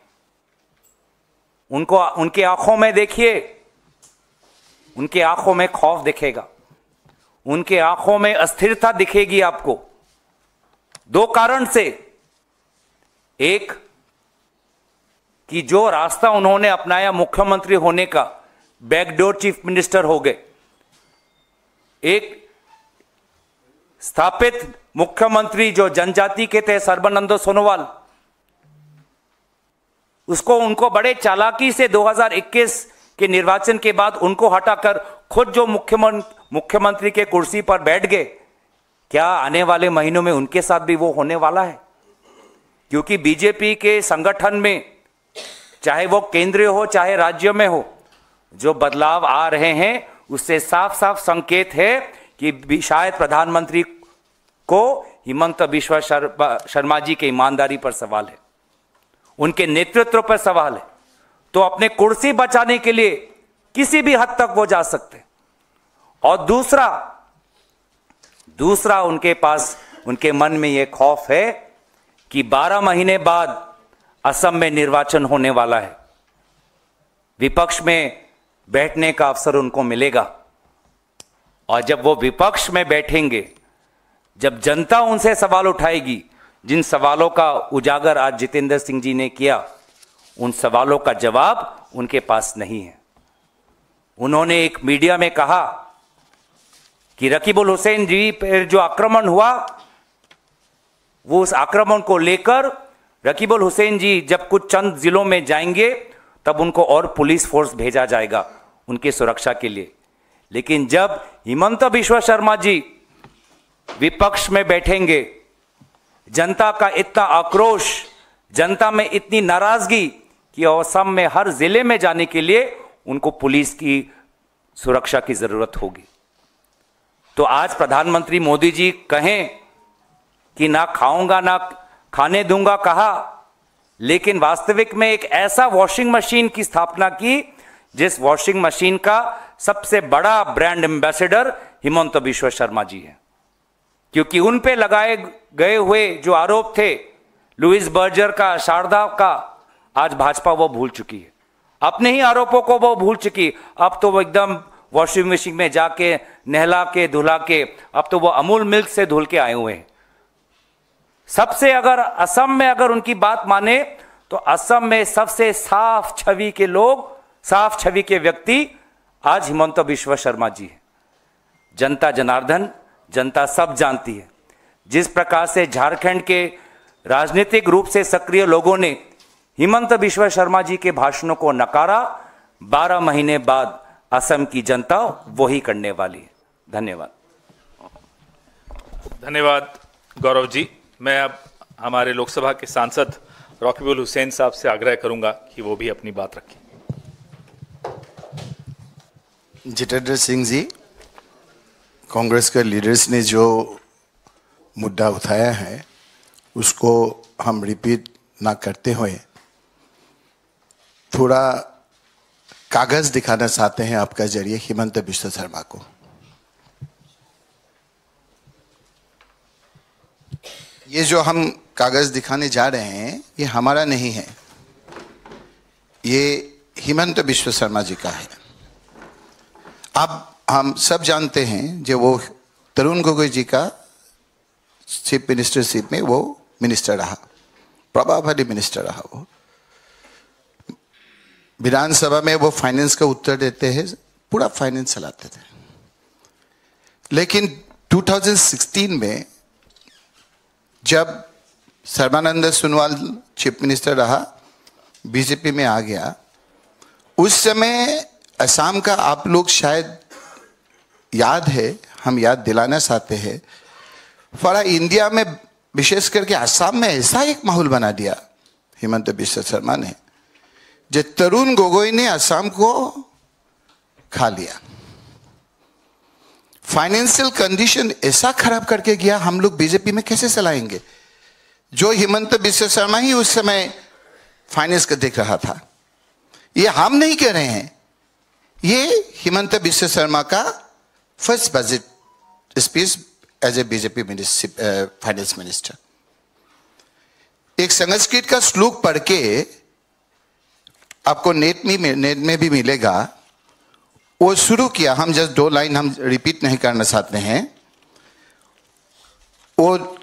उनको उनकी आंखों में देखिए, उनकी आंखों में खौफ दिखेगा, उनके आंखों में अस्थिरता दिखेगी आपको, दो कारण से। एक कि जो रास्ता उन्होंने अपनाया मुख्यमंत्री होने का, बैकडोर चीफ मिनिस्टर हो गए। एक स्थापित मुख्यमंत्री जो जनजाति के थे सर्बानंद सोनोवाल, उसको उनको बड़े चालाकी से 2021 के निर्वाचन के बाद उनको हटाकर खुद जो मुख्यमंत्री के कुर्सी पर बैठ गए। क्या आने वाले महीनों में उनके साथ भी वो होने वाला है? क्योंकि बीजेपी के संगठन में, चाहे वो केंद्रीय हो चाहे राज्य में हो, जो बदलाव आ रहे हैं उससे साफ साफ संकेत है कि शायद प्रधानमंत्री को हिमंत बिश्व शर्मा जी की ईमानदारी पर सवाल है, उनके नेतृत्व पर सवाल है। तो अपने कुर्सी बचाने के लिए किसी भी हद तक वो जा सकते। और दूसरा उनके पास, उनके मन में यह खौफ है कि 12 महीने बाद असम में निर्वाचन होने वाला है, विपक्ष में बैठने का अवसर उनको मिलेगा। और जब वो विपक्ष में बैठेंगे, जब जनता उनसे सवाल उठाएगी, जिन सवालों का उजागर आज जितेंद्र सिंह जी ने किया, उन सवालों का जवाब उनके पास नहीं है। उन्होंने एक मीडिया में कहा कि रकीबुल हुसैन जी पर जो आक्रमण हुआ, वो उस आक्रमण को लेकर रकीबुल हुसैन जी जब कुछ चंद जिलों में जाएंगे तब उनको और पुलिस फोर्स भेजा जाएगा उनकी सुरक्षा के लिए। लेकिन जब हिमंत बिश्व शर्मा जी विपक्ष में बैठेंगे, जनता का इतना आक्रोश, जनता में इतनी नाराजगी कि असम में हर जिले में जाने के लिए उनको पुलिस की सुरक्षा की जरूरत होगी। तो आज प्रधानमंत्री मोदी जी कहें कि ना खाऊंगा ना खाने दूंगा कहा, लेकिन वास्तविक में एक ऐसा वॉशिंग मशीन की स्थापना की जिस वॉशिंग मशीन का सबसे बड़ा ब्रांड एम्बेसडर हिमंत बिश्व शर्मा जी हैं। क्योंकि उन पे लगाए गए हुए जो आरोप थे, लुइस बर्जर का, शारदा का, आज भाजपा वो भूल चुकी है, अपने ही आरोपों को वो भूल चुकी। अब तो वो एकदम वॉशिंग मशीन में जाके नहला के धुला के, अब तो वो अमूल मिल्क से धुल के आए हुए हैं। सबसे अगर असम में अगर उनकी बात माने तो असम में सबसे साफ छवि के लोग, साफ छवि के व्यक्ति आज हिमंत बिश्व शर्मा जी हैं। जनता जनार्दन, जनता सब जानती है। जिस प्रकार से झारखंड के राजनीतिक रूप से सक्रिय लोगों ने हिमंत बिश्व शर्मा जी के भाषणों को नकारा, 12 महीने बाद असम की जनता वही करने वाली है। धन्यवाद। धन्यवाद गौरव जी। मैं अब हमारे लोकसभा के सांसद रकीबुल हुसैन साहब से आग्रह करूंगा कि वो भी अपनी बात रखें। जितेंद्र सिंह जी, कांग्रेस के लीडर्स ने जो मुद्दा उठाया है उसको हम रिपीट ना करते हुए थोड़ा कागज दिखाना चाहते हैं आपका जरिए हिमंत बिश्व शर्मा को। ये जो हम कागज दिखाने जा रहे हैं ये हमारा नहीं है, ये हिमंत बिश्व शर्मा जी का है। अब हम सब जानते हैं जो वो तरुण गोगोई जी का चीफ मिनिस्टरशिप में वो मिनिस्टर रहा, प्रभावशाली मिनिस्टर रहा। वो विधानसभा में वो फाइनेंस का उत्तर देते हैं, पूरा फाइनेंस चलाते थे। लेकिन 2016 में जब सर्बानंद सोनोवाल चीफ मिनिस्टर रहा, बीजेपी में आ गया, उस समय असम का आप लोग शायद याद है, हम याद दिलाना चाहते हैं, फॉर इंडिया में विशेष करके असम में ऐसा एक माहौल बना दिया हिमंत बिश्व शर्मा ने, जो तरुण गोगोई ने असम को खा लिया। फाइनेंशियल कंडीशन ऐसा खराब करके गया, हम लोग बीजेपी में कैसे चलाएंगे? जो हिमंत बिश्व शर्मा ही उस समय फाइनेंस का देख रहा था। ये हम नहीं कह रहे हैं, ये हिमंत बिश्व शर्मा का first budget speech as a BJP finance minister. एक संस्कृत का श्लोक पढ़ के आपको नेट में भी मिलेगा, वो शुरू किया। हम जस्ट 2 लाइन हम रिपीट नहीं करना चाहते हैं। वो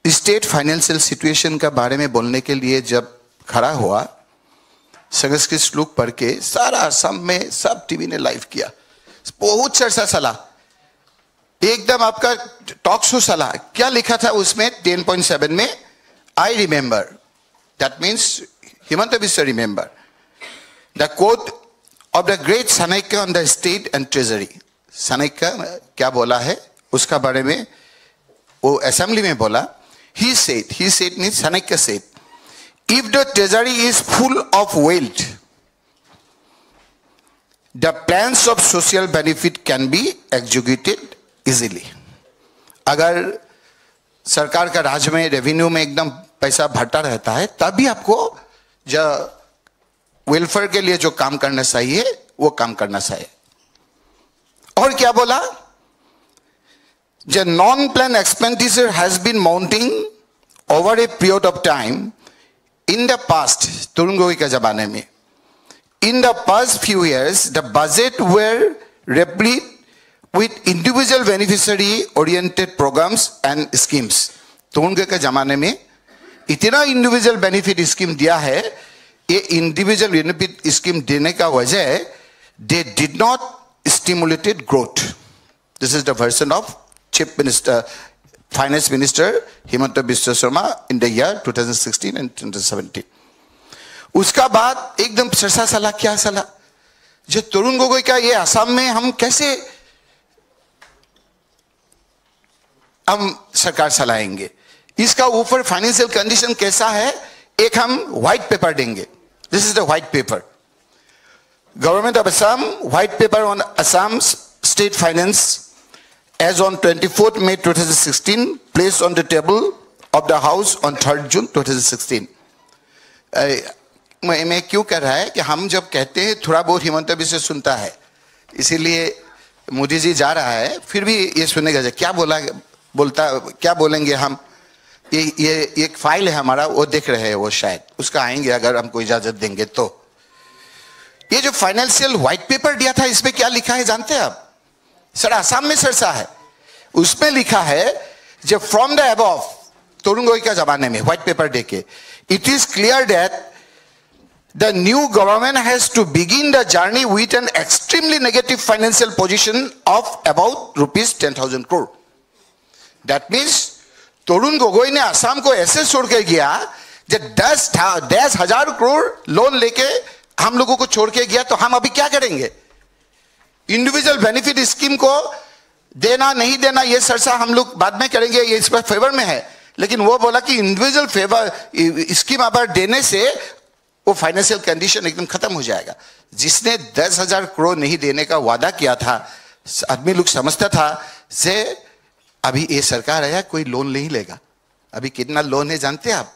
स्टेट फाइनेंशियल सिचुएशन का बारे में बोलने के लिए जब खड़ा हुआ, संस्कृत श्लोक पढ़ के सारा असम में सब टीवी ने लाइव किया, बहुत चर्चा चला, एकदम आपका टॉक शो चला। क्या लिखा था उसमें 10.7 में? I remember, that means Himanta Biswa remember the quote of the great Chanakya on the state and treasury. Chanakya क्या बोला है उसका बारे में वो असेंबली में बोला। he said means Chanakya said, if the treasury is full of wealth, the plans of social benefit can be executed easily. अगर सरकार का राज्य में रेवेन्यू में एकदम पैसा भरता रहता है, तभी आपको जो वेलफेयर के लिए जो काम करना चाहिए वो काम करना चाहिए। और क्या बोला? The non-planned expenditure has been mounting over a period of time in the past, Tarun Gogoi के जमाने में। In the past few years, the budget were replete with individual beneficiary oriented programs and schemes. Tarun Gogoi के जमाने में इतना इंडिविजुअल बेनिफिट स्कीम दिया है, ये इंडिविजुअल बेनिफिट स्कीम देने का वजह they did not stimulated growth. This is the version of Chief Minister, Finance Minister Himanta Biswa Sharma in the year 2016 and 2017. उसका बाद एकदम चर्चा चला, क्या चला? जो तरुण गोगोई का ये असम में हम कैसे हम सरकार चलाएंगे, इसका ऊपर फाइनेंशियल कंडीशन कैसा है, एक हम व्हाइट पेपर देंगे। This is the white paper, government of Assam white paper on Assam state finance as on 24th May 2016, placed on the table of the House on 3rd June 2016. मैं क्यों कर रहा है कि हम जब कहते हैं थोड़ा बहुत हिमंत बिश्व सुनता है, इसीलिए मोदी जी जा रहा है, फिर भी ये सुनेगा क्या क्या बोलेंगे हम। ये एक फाइल है हमारा, वो देख रहे हैं, वो शायद उसका आएंगे अगर हमको इजाजत देंगे तो। ये जो फाइनेंशियल व्हाइट पेपर दिया था, इसमें क्या लिखा है जानते हैं आप? सर असम में चर्चा है, उसमें लिखा है जब from the above, Tarun Gogoi का जमाने में व्हाइट पेपर देके, it is clear that the new government has to begin the journey with an extremely negative financial position of about ₹10,000 crore. That means Tarun Gogoi ने असम को ऐसे छोड़ के गया जब 10,000 करोड़ लोन लेके हम लोगों को छोड़ के गया, तो हम अभी क्या करेंगे? इंडिविजुअल बेनिफिट स्कीम को देना नहीं देना ये चर्चा हम लोग बाद में करेंगे, ये इस पर फेवर में है। लेकिन वो बोला कि इंडिविजुअल फेवर स्कीम अगर देने से वो फाइनेंशियल कंडीशन एकदम खत्म हो जाएगा। जिसने 10,000 करोड़ नहीं देने का वादा किया था, आदमी लोग समझता था से अभी ये सरकार आया कोई लोन नहीं लेगा। अभी कितना लोन है जानते हैं आप?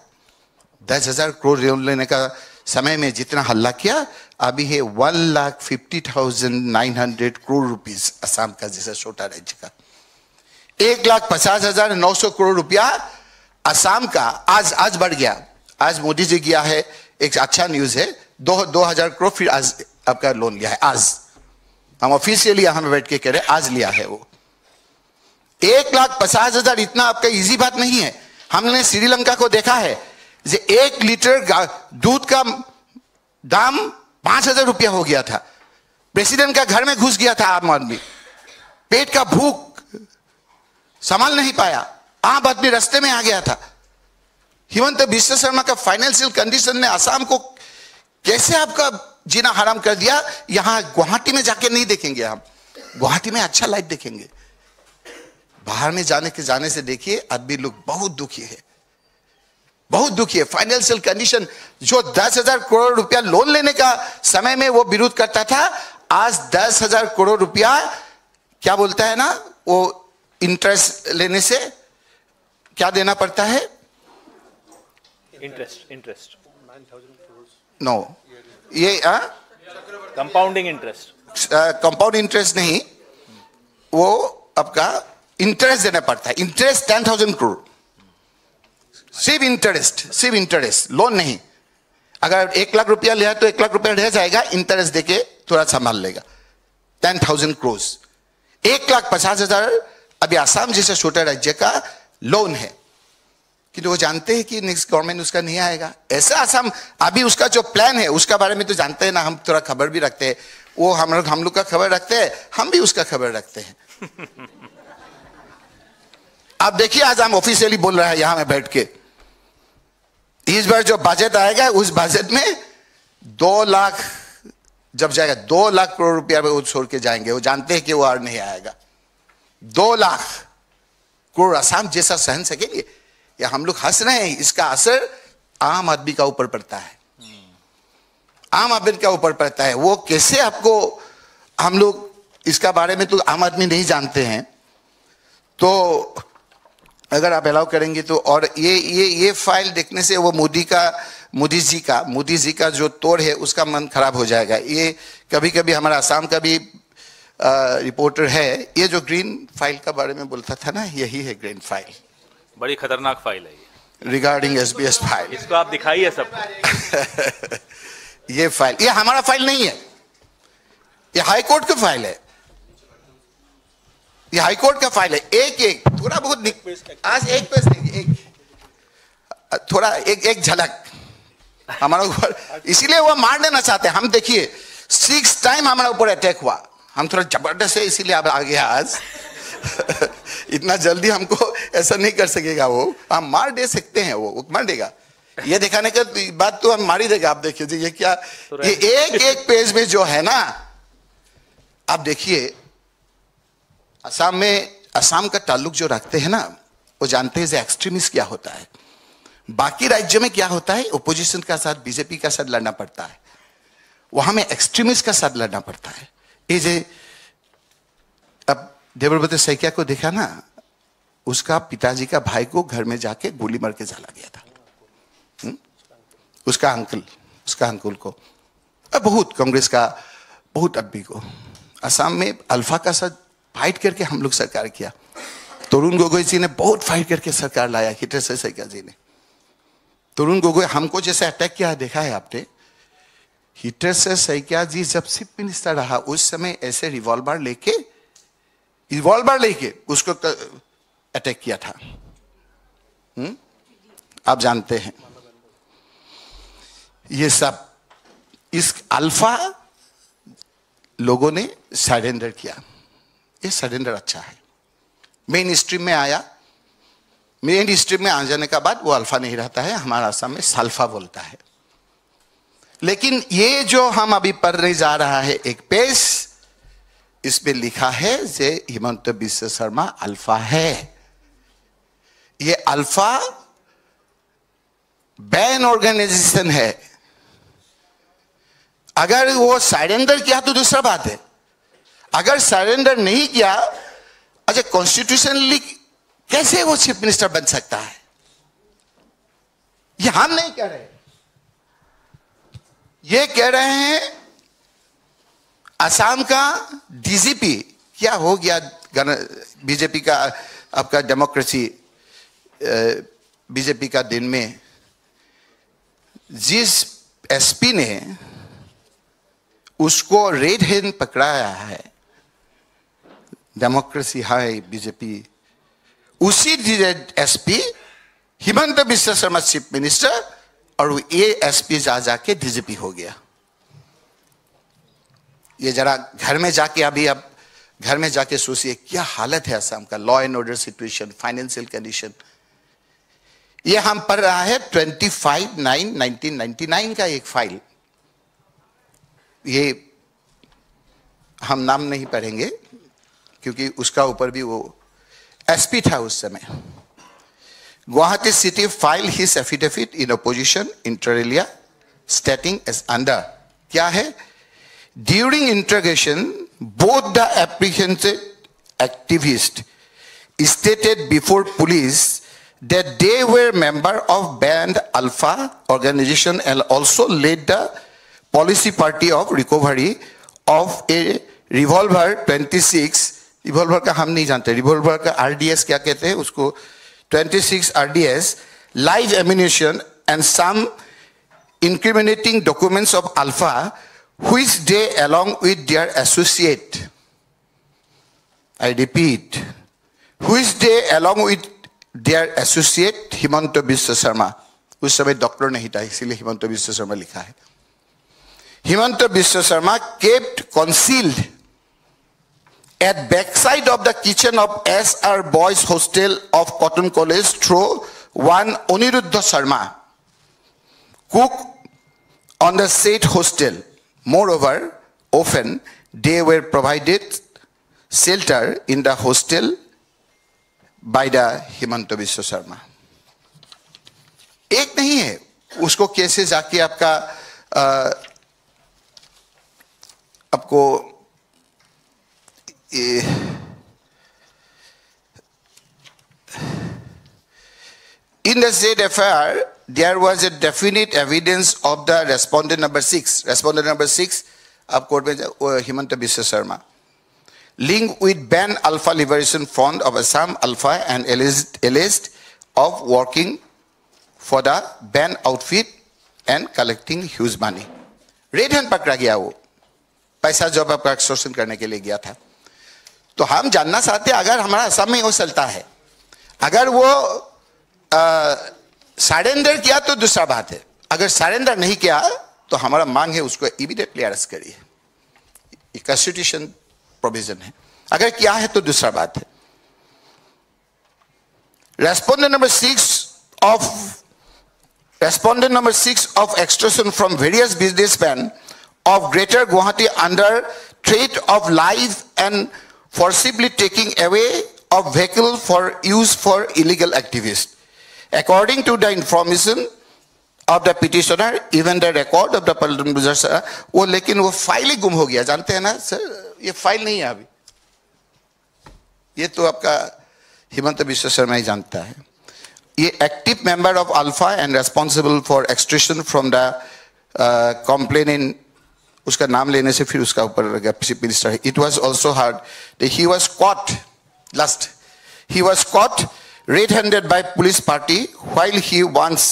10,000 करोड़ लोन लेने का समय में जितना हल्ला किया, अभी है 1,50,900 करोड़ रुपीस असम का जैसा छोटा राज्य का। 1,50,900 करोड़ रुपया असम का आज बढ़ गया। आज मोदी जी गया है, एक अच्छा न्यूज है, 2,000 करोड़ फिर आज आपका लोन लिया है। आज हम ऑफिशियली यहां में बैठ के कह रहे आज लिया है वो 1,50,000। इतना आपका इजी बात नहीं है। हमने श्रीलंका को देखा है, 1 लीटर दूध का दाम 5,000 रुपया हो गया था। प्रेसिडेंट का घर में घुस गया था आम आदमी, पेट का भूख संभाल नहीं पाया, आम आदमी रास्ते में आ गया था। हिमंत बिश्व शर्मा का फाइनेंशियल कंडीशन ने असम को कैसे आपका जीना हराम कर दिया। यहां गुवाहाटी में जाके नहीं देखेंगे हम, गुवाहाटी में अच्छा लाइफ देखेंगे। बाहर में जाने से देखिए आदमी लोग बहुत दुखी है, बहुत दुखी है। फाइनेंशियल कंडीशन, जो 10,000 करोड़ रुपया लोन लेने का समय में वो विरोध करता था, आज 10,000 करोड़ रुपया क्या बोलता है ना, वो इंटरेस्ट लेने से क्या देना पड़ता है, इंटरेस्ट नो, ये कंपाउंडिंग इंटरेस्ट, कंपाउंड इंटरेस्ट नहीं, वो आपका इंटरेस्ट देना पड़ता है। इंटरेस्ट 10,000 करोड़, सिर्फ इंटरेस्ट, लोन नहीं। अगर 1 लाख रुपया लिया तो 1 लाख रुपया रह जाएगा, इंटरेस्ट देके थोड़ा संभाल लेगा। 10,000 करोड़, 1,50,000 अभी आसाम जैसे छोटे राज्य का लोन है, किंतु वो जानते हैं कि नेक्स्ट गवर्नमेंट उसका नहीं आएगा। ऐसा आसाम अभी उसका जो प्लान है उसका बारे में तो जानते हैं ना, हम थोड़ा खबर भी रखते हैं। वो हम लोग का खबर रखते हैं, हम भी उसका खबर रखते हैं। आप देखिए आज हम ऑफिशियली बोल रहे हैं यहां में बैठ के, इस बार जो बजट आएगा उस बजट में 2 लाख जब जाएगा, 2 लाख करोड़ रुपया वो छोड़ के जाएंगे। वो जानते हैं कि वो और नहीं आएगा। 2 लाख करोड़ आसाम जैसा सहन सकेंगे? या हम लोग हंस रहे हैं, इसका असर आम आदमी का ऊपर पड़ता है, आम आदमी का ऊपर पड़ता है। वो कैसे आपको, हम लोग इसका बारे में तो आम आदमी नहीं जानते हैं। तो अगर आप अलाउ करेंगे तो, और ये फाइल देखने से वो मोदी जी का जो तोड़ है उसका मन खराब हो जाएगा। ये कभी कभी हमारा आसाम का भी रिपोर्टर है, ये जो ग्रीन फाइल का बारे में बोलता था ना, यही है ग्रीन फाइल। बड़ी खतरनाक फाइल है ये, रिगार्डिंग SBS फाइल। इसको आप दिखाइए सबको। ये फाइल, ये हमारा फाइल नहीं है, ये हाई कोर्ट का फाइल है, ये हाई कोर्ट का फाइल है। एक थोड़ा बहुत आज एक पेज नहीं, थोड़ा एक झलक हमारा ऊपर, इसीलिए वो मार देना चाहते हैं हम। देखिए 6 टाइम हमारा ऊपर अटैक हुआ, हम थोड़ा जबरदस्त है इसीलिए अब आ गया आज। इतना जल्दी हमको ऐसा नहीं कर सकेगा वो, हम मार दे सकते हैं, वो मार देगा। ये दिखाने का बात तो हम मार ही देगा। आप देखिए जी, ये क्या, ये एक पेज में जो है ना, आप देखिए असम का ताल्लुक जो रखते हैं ना, वो जानते हैं एक्सट्रीमिस्ट क्या होता है। बाकी राज्यों में क्या होता है, ओपोजिशन का साथ, बीजेपी का साथ लड़ना पड़ता है, वहां में एक्सट्रीमिस्ट का साथ लड़ना पड़ता है। ये जो अब देवव्रत सैकिया को देखा ना, उसका पिताजी का भाई को घर में जाके गोली मार के चला गया था, उसका अंकल को। अब बहुत कांग्रेस का बहुत आदमी को असम में अल्फा का साथ फाइट करके हम लोग सरकार किया। तरुण गोगोई जी ने बहुत फाइट करके सरकार लाया, हिटर से सैकिया जी ने। तरुण गोगोई हमको जैसे अटैक किया देखा है आपने, हिटर से सैकिया जी जब चीफ मिनिस्टर रहा उस समय ऐसे रिवॉल्वर लेके उसको अटैक किया था। आप जानते हैं ये सब, इस अल्फा लोगों ने सरेंडर किया। ये सरेंडर अच्छा है, मेन स्ट्रीम में आया, मेन स्ट्रीम में आ जाने का बाद वो अल्फा नहीं रहता है, हमारा असम में सल्फा बोलता है। लेकिन ये जो हम अभी पढ़ने जा रहा है एक पेज, इसमें लिखा है जे हिमंत बिश्व शर्मा अल्फा है। ये अल्फा बैन ऑर्गेनाइजेशन है। अगर वो सरेंडर किया तो दूसरा बात है, अगर सरेंडर नहीं किया, अच्छा कॉन्स्टिट्यूशनली कैसे वो चीफ मिनिस्टर बन सकता है? ये हम नहीं कह रहे, ये कह रहे हैं असम का डीजीपी। क्या हो गया बीजेपी का, आपका डेमोक्रेसी बीजेपी का दिन में जिस एसपी ने उसको रेड हैंड पकड़ाया है, डेमोक्रेसी हाई बीजेपी, उसी SP Himanta Biswa Sharma chief minister, और वो ये एसपी जाके डीजीपी हो गया। ये जरा घर में जाके अब घर में जाके सोचिए क्या हालत है असम का, law and order situation, financial condition. ये हम पढ़ रहा है 25/9/1999 का एक फाइल, ये हम नाम नहीं पढ़ेंगे क्योंकि उसका ऊपर भी वो एसपी था उस समय. Guwahati city filed his affidavit in opposition inter alia stating as under. क्या है? During interrogation, both the apprehended activists stated before police that they were member of Band Alpha organization and also led the policy party of recovery of a revolver 26. Revolver का हम नहीं जानते, revolver का RDS क्या कहते हैं उसको, 26 RDS, live ammunition and some incriminating documents of Alpha, which they along with their associate, I repeat, which they along with their associate Himanta Biswa Sarma, उस समय डॉक्टर नहीं था इसीलिए हिमंत बिस्वा शर्मा लिखा है. Himanta Biswa Sarma kept concealed at backside of the kitchen of SR Boys Hostel of Cotton College through one Aniruddha Sharma, cook on the said hostel. Moreover, often they were provided shelter in the hostel by the Himanta Biswa Sarma. एक नहीं है, उसको कैसे जाके आपको in the said affair, there was a definite evidence of the respondent number 6. Respondent number 6, आप court में Himanta Biswa Sharma, linked with Band Alpha Liberation Front of Assam Alpha and alleged of working for the band outfit and collecting huge money. Red hand पकड़ा गया, वो पैसा जब आपका extortion करने के लिए गया था. तो हम जानना चाहते हैं अगर हमारा असम में वो चलता है, अगर वो सरेंडर किया तो दूसरा बात है, अगर सरेंडर नहीं किया तो हमारा मांग है उसको इमीडिएटली अरेस्ट करिए, ये कॉन्स्टिट्यूशन प्रोविजन है, अगर किया है तो दूसरा बात है. Respondent number 6 of extortion from various businessmen of Greater Guwahati under threat of life and forcibly taking away of vehicle for use for illegal activities. According to the information of the petitioner, even the record of the Paldon Bazaar, वो लेकिन वो file ही गुम हो गया, जानते हैं ना sir, ये फाइल नहीं है अभी, ये तो आपका हिमंत बिस्वा शर्मा ही जानता है. ये active member of alpha and responsible for extraction from the complainant, उसका नाम लेने से फिर उसका ऊपर चीफ मिनिस्टर है. It was also hard that he was cot red-handed by police party while he wants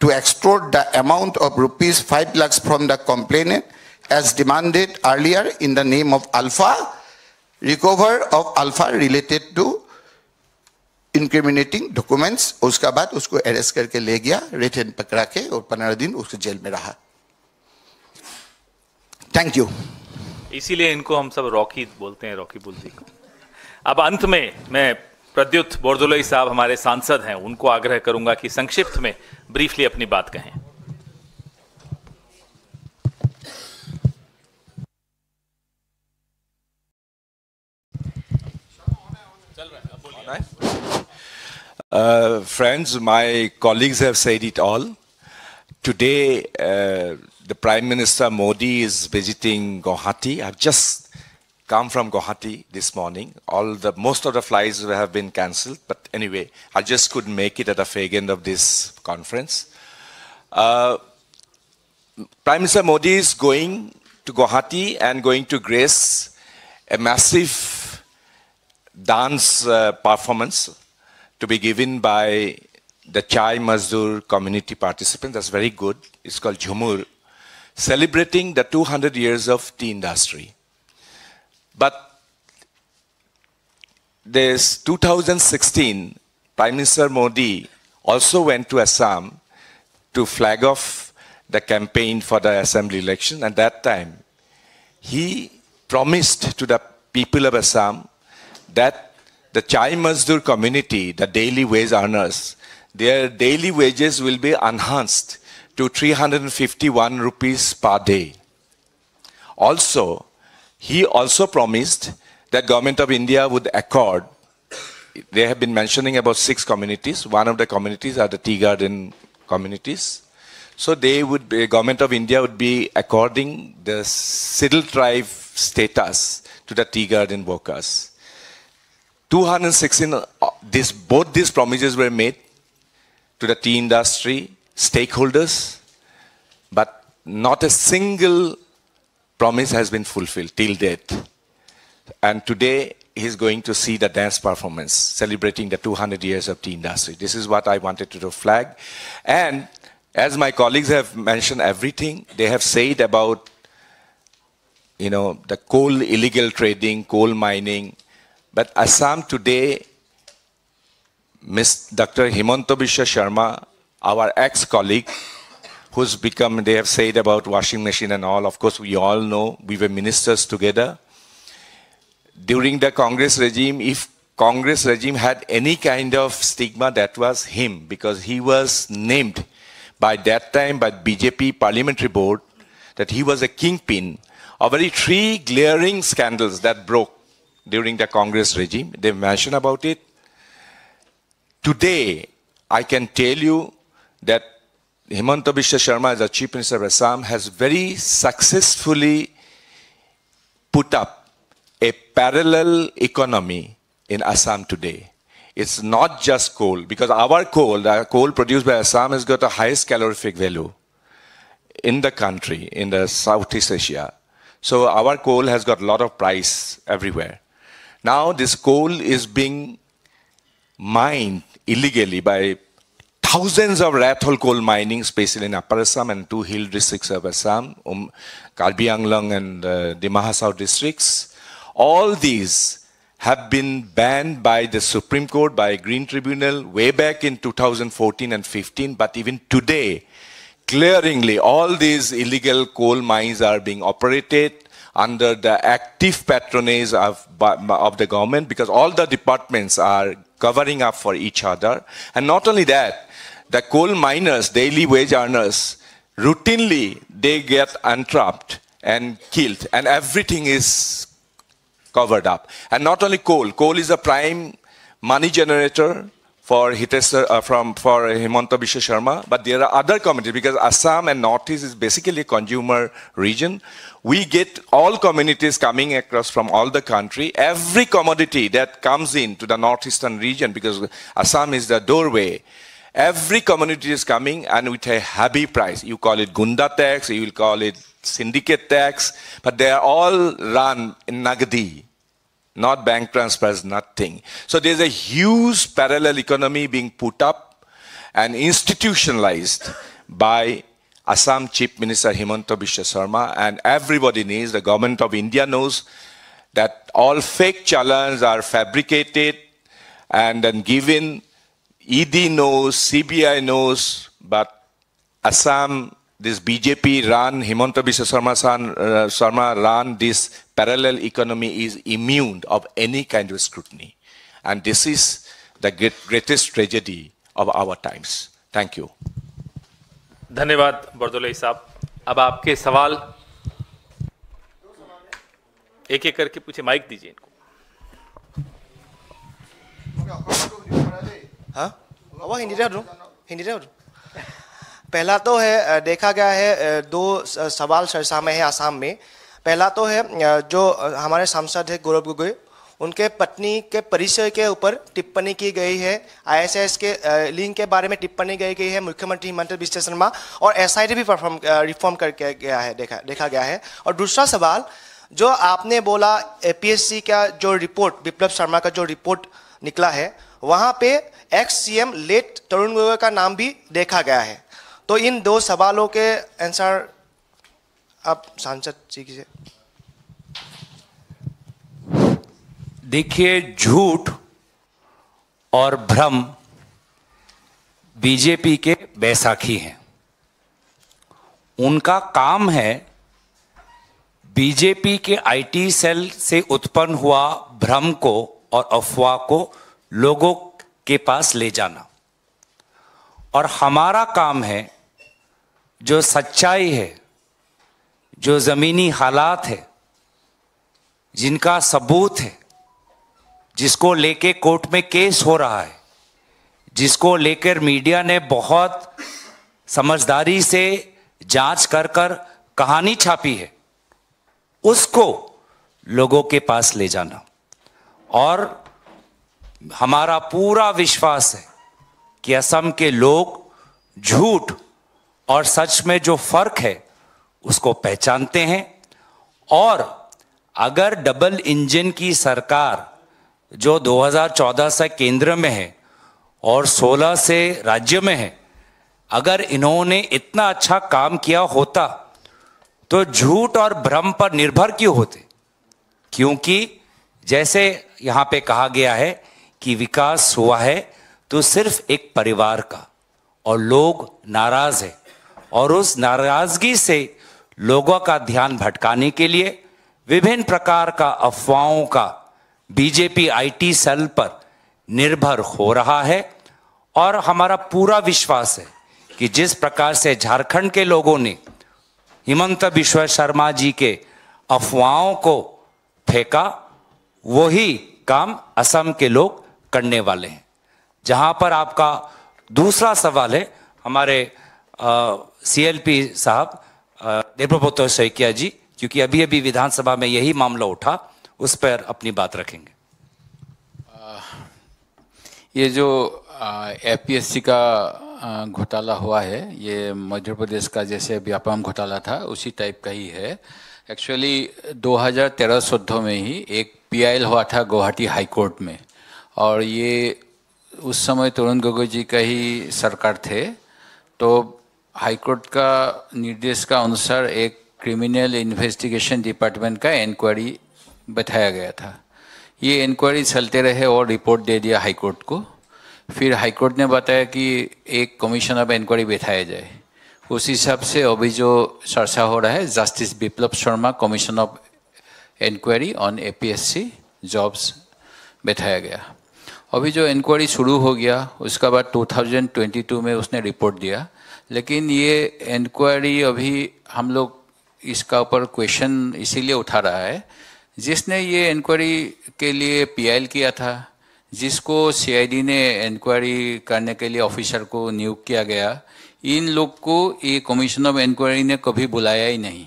to extort the amount of rupees 5 lakhs from the complainant as demanded earlier in the name of Alpha, recover of Alpha related to incriminating documents. उसका बाद उसको arrest करके ले गया, red hand पकड़ा के, और 15 दिन उसको जेल में रहा. Thank you. इसीलिए इनको हम सब रॉकी बोलते हैं, रॉकी बुल्जी को. अब अंत में मैं प्रद्युत बोरदोलोई साहब हमारे सांसद हैं, उनको आग्रह करूंगा कि संक्षिप्त में ब्रीफली अपनी बात कहें. Friends, my colleagues have said it all. Today, the Prime Minister Modi is visiting Guwahati. I've just come from Guwahati this morning. Most of the flights have been cancelled, but anyway, I just couldn't make it at the fag end of this conference. Prime Minister Modi is going to Guwahati and going to grace a massive dance performance to be given by the Chai Mazdoor community participants. That's very good. It's called Jhumur, celebrating the 200 years of tea industry. But this 2016, Prime Minister Modi also went to Assam to flag off the campaign for the assembly election. At that time, he promised to the people of Assam that the Chai Mazdoor community, the daily wage earners, their daily wages will be enhanced to 351 rupees per day. Also, he also promised that Government of India would accord, they have been mentioning about 6 communities. One of the communities are the tea garden communities. So Government of India would be according the Siddle tribe status to the tea garden workers. 216, both these promises were made to the tea industry, stakeholders, but not a single promise has been fulfilled till date. And today, he's going to see the dance performance celebrating the 200 years of tea industry. This is what I wanted to flag. And as my colleagues have mentioned everything, they have said about, the coal illegal trading, coal mining. But Assam today, Dr. Himanta Biswa Sharma, our ex-colleague, who's become, they have said about washing machine and all. Of course, we all know we were ministers together. During the Congress regime, if Congress regime had any kind of stigma, that was him, because he was named by that time by BJP Parliamentary Board that he was a kingpin of very 3 glaring scandals that broke during the Congress regime. They mentioned about it. Today, I can tell you that Himanta Biswa Sharma, as the Chief Minister of Assam, has very successfully put up a parallel economy in Assam today. It's not just coal, because our coal, the coal produced by Assam, has got the highest calorific value in the country, in the Southeast Asia. So our coal has got a lot of price everywhere. Now this coal is being mined illegally by thousands of rat hole coal mining, especially in Upper Assam and 2 hill districts of Assam, Karbi Anglong and Dima Hasao districts. All these have been banned by the Supreme Court, by Green Tribunal, way back in 2014 and 15. But even today, glaringly, all these illegal coal mines are being operated under the active patronage of the government, because all the departments are covering up for each other. And not only that, the coal miners, daily wage earners, routinely they get entrapped and killed, and everything is covered up. And not only coal, coal is a prime money generator for Himanta Biswa Sharma, but there are other communities, because Assam and Northeast is basically a consumer region. We get all communities coming across from all the country. Every commodity that comes into the northeastern region, because Assam is the doorway, every commodity is coming and with a heavy price. You call it Gunda tax, you will call it syndicate tax, but they are all run in Nagadi, not bank transfers, nothing. So there's a huge parallel economy being put up and institutionalized by Assam Chief Minister Himanta Biswa Sharma, and everybody knows, the Government of India knows, that all fake challans are fabricated and then given. ED knows, CBI knows, but Assam, this BJP run, Himanta Biswa Sharma run, this parallel economy is immune of any kind of scrutiny. And this is the greatest tragedy of our times. Thank you. धन्यवाद बरदोलई साहब। अब आपके सवाल एक एक करके पूछे, mic दीजिए इनको। हाँ, वो हिंदी दे दो। पहला तो है, देखा गया है 2 सवाल चर्चा में है आसाम में। पहला तो है जो हमारे सांसद है गौरव गोगोई, उनके पत्नी के परिचय के ऊपर टिप्पणी की गई है, ISS के लिंक के बारे में टिप्पणी की गई है मुख्यमंत्री हिमंता बिस्वा शर्मा, और SIT भी रिफॉर्म करके गया है, देखा गया है। और दूसरा सवाल, जो आपने बोला APSC का जो रिपोर्ट, बिप्लब शर्मा का जो रिपोर्ट निकला है, वहाँ पे ex-CM लेट तरुण गोगोई का नाम भी देखा गया है। तो इन 2 सवालों के आंसर आप सांसद जी कीजिए। देखिए, झूठ और भ्रम बीजेपी के बैसाखी हैं। उनका काम है बीजेपी के IT सेल से उत्पन्न हुआ भ्रम को और अफवाह को लोगों के पास ले जाना, और हमारा काम है जो सच्चाई है, जो ज़मीनी हालात है, जिनका सबूत है, जिसको लेके कोर्ट में केस हो रहा है, जिसको लेकर मीडिया ने बहुत समझदारी से जांच कर कर कहानी छापी है, उसको लोगों के पास ले जाना। और हमारा पूरा विश्वास है कि असम के लोग झूठ और सच में जो फर्क है उसको पहचानते हैं। और अगर डबल इंजन की सरकार जो 2014 से केंद्र में है और 16 से राज्य में है, अगर इन्होंने इतना अच्छा काम किया होता तो झूठ और भ्रम पर निर्भर क्यों होते? क्योंकि जैसे यहाँ पे कहा गया है कि विकास हुआ है तो सिर्फ एक परिवार का, और लोग नाराज है, और उस नाराजगी से लोगों का ध्यान भटकाने के लिए विभिन्न प्रकार का अफवाहों का बीजेपी आईटी सेल पर निर्भर हो रहा है। और हमारा पूरा विश्वास है कि जिस प्रकार से झारखंड के लोगों ने हिमंत बिश्व शर्मा जी के अफवाहों को फेंका, वही काम असम के लोग करने वाले हैं। जहां पर आपका दूसरा सवाल है, हमारे सीएलपी साहब देवब्रत सैकिया जी, क्योंकि अभी अभी विधानसभा में यही मामला उठा, उस पर अपनी बात रखेंगे। ये जो एपीएससी का घोटाला हुआ है, ये मध्य प्रदेश का जैसे व्यापम घोटाला था उसी टाइप का ही है। एक्चुअली 2013-14 में ही एक पीआईएल हुआ था गुवाहाटी हाई कोर्ट में, और ये उस समय तरुण गोगोई जी का ही सरकार थे। तो हाई कोर्ट का निर्देश का अनुसार एक क्रिमिनल इन्वेस्टिगेशन डिपार्टमेंट का इंक्वायरी बैठाया गया था। ये इंक्वायरी चलते रहे और रिपोर्ट दे दिया हाई कोर्ट को। फिर हाई कोर्ट ने बताया कि एक कमीशन ऑफ इंक्वायरी बैठाया जाए। उस हिसाब से अभी जो चर्चा हो रहा है, justice Biplab Sharma commission of inquiry on APSC jobs बैठाया गया। अभी जो इंक्वायरी शुरू हो गया, उसका बाद 2022 में उसने रिपोर्ट दिया। लेकिन ये इंक्वायरी अभी हम लोग इसका ऊपर क्वेश्चन इसीलिए उठा रहा है, जिसने ये इंक्वायरी के लिए पीआईएल किया था, जिसको सीआईडी ने इंक्वायरी करने के लिए ऑफिसर को नियुक्त किया गया, इन लोग को ये कमीशन ऑफ इंक्वायरी ने कभी बुलाया ही नहीं।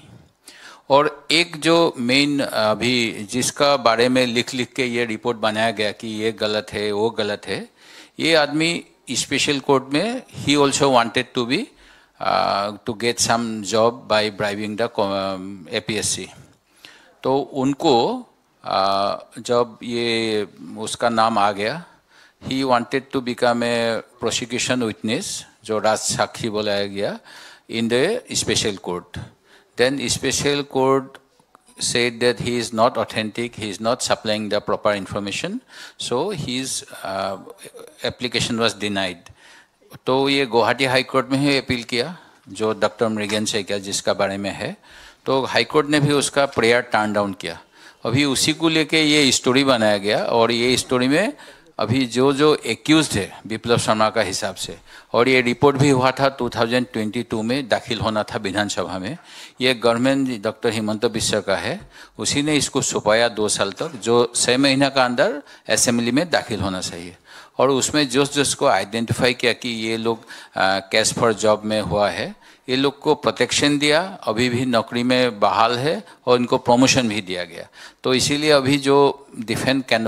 और एक जो मेन अभी जिसका बारे में लिख के ये रिपोर्ट बनाया गया कि ये गलत है वो गलत है, ये आदमी स्पेशल कोर्ट में he also wanted to be to get some job by bribing the APSC. तो उनको जब ये उसका नाम आ गया, he wanted to become a prosecution witness, जो राज साक्षी बुलाया गया in the special court. Then special court said that he is not authentic, he is not supplying the proper information, so his application was denied. तो ये Guwahati high court में ही appeal किया, जो डॉक्टर मृगेन सैकिया जिसका बारे में है। तो हाई कोर्ट ने भी उसका प्रेयर टर्न डाउन किया। अभी उसी को लेके ये स्टोरी बनाया गया, और ये स्टोरी में अभी जो एक्यूज्ड है बिप्लब शर्मा का हिसाब से, और ये रिपोर्ट भी हुआ था 2022 में दाखिल होना था विधानसभा में। ये गवर्नमेंट डॉक्टर हिमंत बिश्व का है, उसी ने इसको छुपाया 2 साल तक, जो 6 महीना का अंदर असेंबली में दाखिल होना चाहिए। और उसमें जिसको आइडेंटिफाई किया कि ये लोग कैश फॉर जॉब में हुआ है, ये लोग को प्रोटेक्शन दिया, अभी भी नौकरी में बहाल है, और इनको प्रमोशन भी दिया गया। तो इसीलिए अभी जो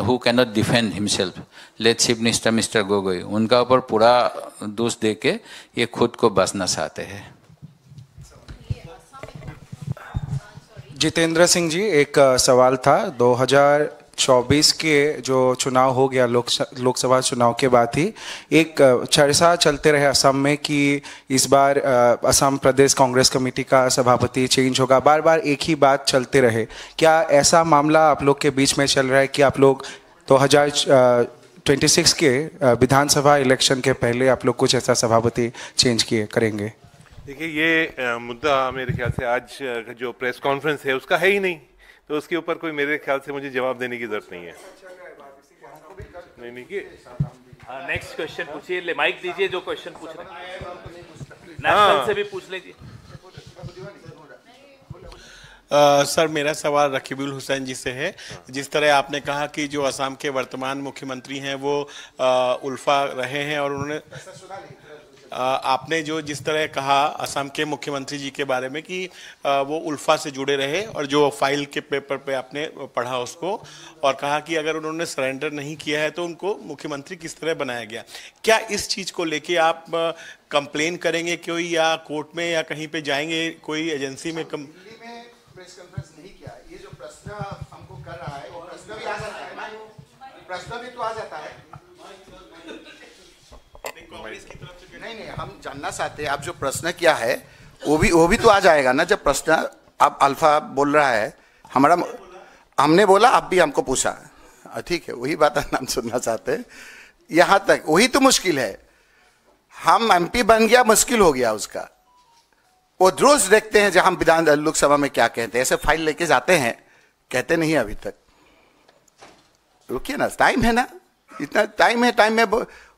who can not defend himself, let chief minister mister Gogoi, उनका ऊपर पूरा दोष दे के ये खुद को बचना चाहते हैं। जितेंद्र सिंह जी, एक सवाल था। 2024 के जो चुनाव हो गया, लोकसभा चुनाव के बाद ही एक चर्चा चलते रहे असम में कि इस बार असम प्रदेश कांग्रेस कमेटी का सभापति चेंज होगा। बार बार एक ही बात चलते रहे। क्या ऐसा मामला आप लोग के बीच में चल रहा है कि आप लोग 2026 के विधानसभा इलेक्शन के पहले आप लोग कुछ ऐसा सभापति चेंज करेंगे? देखिए, ये मुद्दा मेरे ख्याल से आज जो प्रेस कॉन्फ्रेंस है उसका है ही नहीं, तो उसके ऊपर कोई मेरे ख्याल से मुझे जवाब देने की जरूरत नहीं है। नहीं कि नेक्स्ट क्वेश्चन पूछिए, ले माइक दीजिए, जो क्वेश्चन पूछ रहे हैं नेशनल से भी पूछ लीजिए। सर मेरा सवाल रकीबुल हुसैन जी से है। जिस तरह आपने कहा कि जो असम के वर्तमान मुख्यमंत्री हैं वो उल्फा रहे हैं और उन्होंने आपने जो जिस तरह कहा असम के मुख्यमंत्री जी के बारे में कि वो उल्फा से जुड़े रहे और जो फाइल के पेपर पे आपने पढ़ा उसको और कहा कि अगर उन्होंने सरेंडर नहीं किया है तो उनको मुख्यमंत्री किस तरह बनाया गया, क्या इस चीज़ को लेके आप कंप्लेन करेंगे कोई या कोर्ट में या कहीं पे जाएंगे कोई एजेंसी में प्रेस कॉन्फ्रेंस नहीं किया? ये जो प्रश्न हमको कर रहा है वो प्रश्न भी आ जाता है ना, प्रश्न भी तो आ जाता है। नहीं हम जानना चाहते हैं आप जो प्रश्न किया है वो भी तो आ जाएगा ना। जब प्रश्न आप अल्फा बोल रहा है हमारा हमने बोला आप भी हमको पूछा, ठीक है वही बात हम सुनना चाहते हैं। यहाँ तक वही तो मुश्किल है, हम एमपी बन गया मुश्किल हो गया उसका। वो रोज देखते हैं जब हम विधान लोकसभा में क्या कहते हैं, ऐसे फाइल लेके जाते हैं, कहते नहीं अभी तक। रुकिए ना, टाइम है ना, इतना टाइम है, टाइम में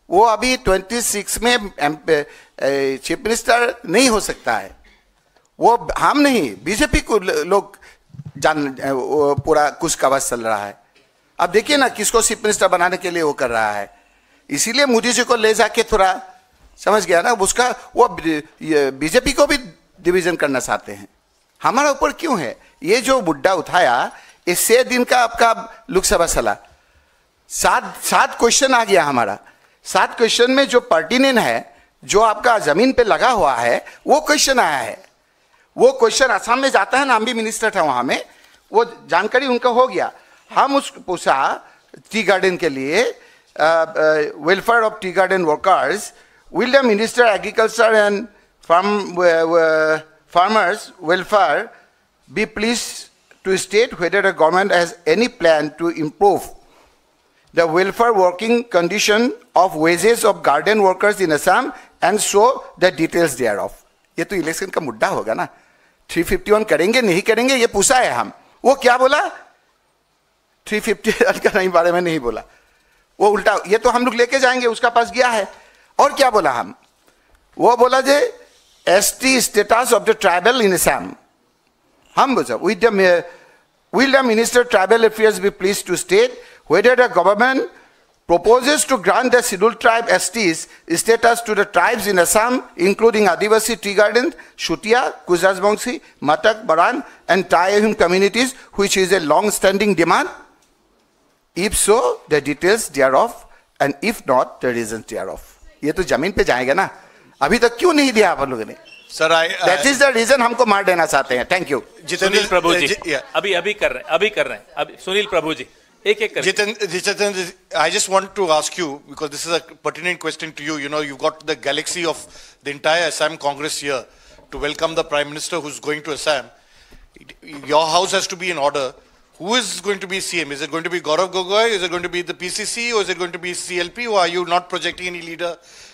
वो अभी 26 में चीफ मिनिस्टर नहीं हो सकता है। वो हम नहीं, बीजेपी को लोग जान पूरा कुछ कवच चल रहा है। अब देखिए ना किसको चीफ मिनिस्टर बनाने के लिए वो कर रहा है, इसीलिए मोदी जी को ले जाके थोड़ा समझ गया ना उसका, वो बीजेपी को भी डिवीजन करना चाहते हैं। हमारा ऊपर क्यों है ये जो मुद्दा उठाया, इस 6 दिन का आपका लोकसभा चला, 7 क्वेश्चन आ गया हमारा। 7 क्वेश्चन में जो पर्टिनेंट है, जो आपका जमीन पे लगा हुआ है, वो क्वेश्चन आया है। वो क्वेश्चन असम में जाता है ना, हम भी मिनिस्टर था वहां में, वो जानकारी उनका हो गया। हम उसको पूछा टी गार्डन के लिए, welfare of tea garden workers, will the Minister Agriculture and Farmers Welfare be pleased to state whether the government has any plan to improve the welfare working condition of wages of garden workers in Assam and show the details thereof? ये तो election का मुद्दा होगा ना, 351 करेंगे नहीं करेंगे ये पूछा है हम। वो क्या बोला, 350 का नहीं बारे में नहीं बोला, वो उल्टा, ये तो हम लोग लेके जाएंगे, उसका पास गया है। और क्या बोला हम, वो बोला जे ST status of the tribal in Assam. हम बोला will the Minister Tribal Affairs be pleased to state whether the government proposes to grant the scheduled tribe STs status to the tribes in Assam including Adivasi tea gardens, Shutia, Kuzasbongsi, Matak, Baran and Tayahum communities, which is a long-standing demand? If so, the details thereof, and if not, the reasons thereof. ये तो जमीन पे जाएगा ना, अभी तक क्यों नहीं दिया आप लोगों ने? Sir that is the reason हमको मार देना चाहते हैं। Thank you. सुनील प्रभु जी अभी कर रहे हैं अभी सुनील प्रभु जी एक कर। Jitendra, I just want to ask you, because this is a pertinent question to you. You know, you've got the galaxy of the entire Assam Congress here to welcome the Prime Minister who's going to Assam. Your house has to be in order. Who is going to be CM? Is it going to be Gaurav Gogoi? Is it going to be the PCC? Or is it going to be CLP? Or are you not projecting any leader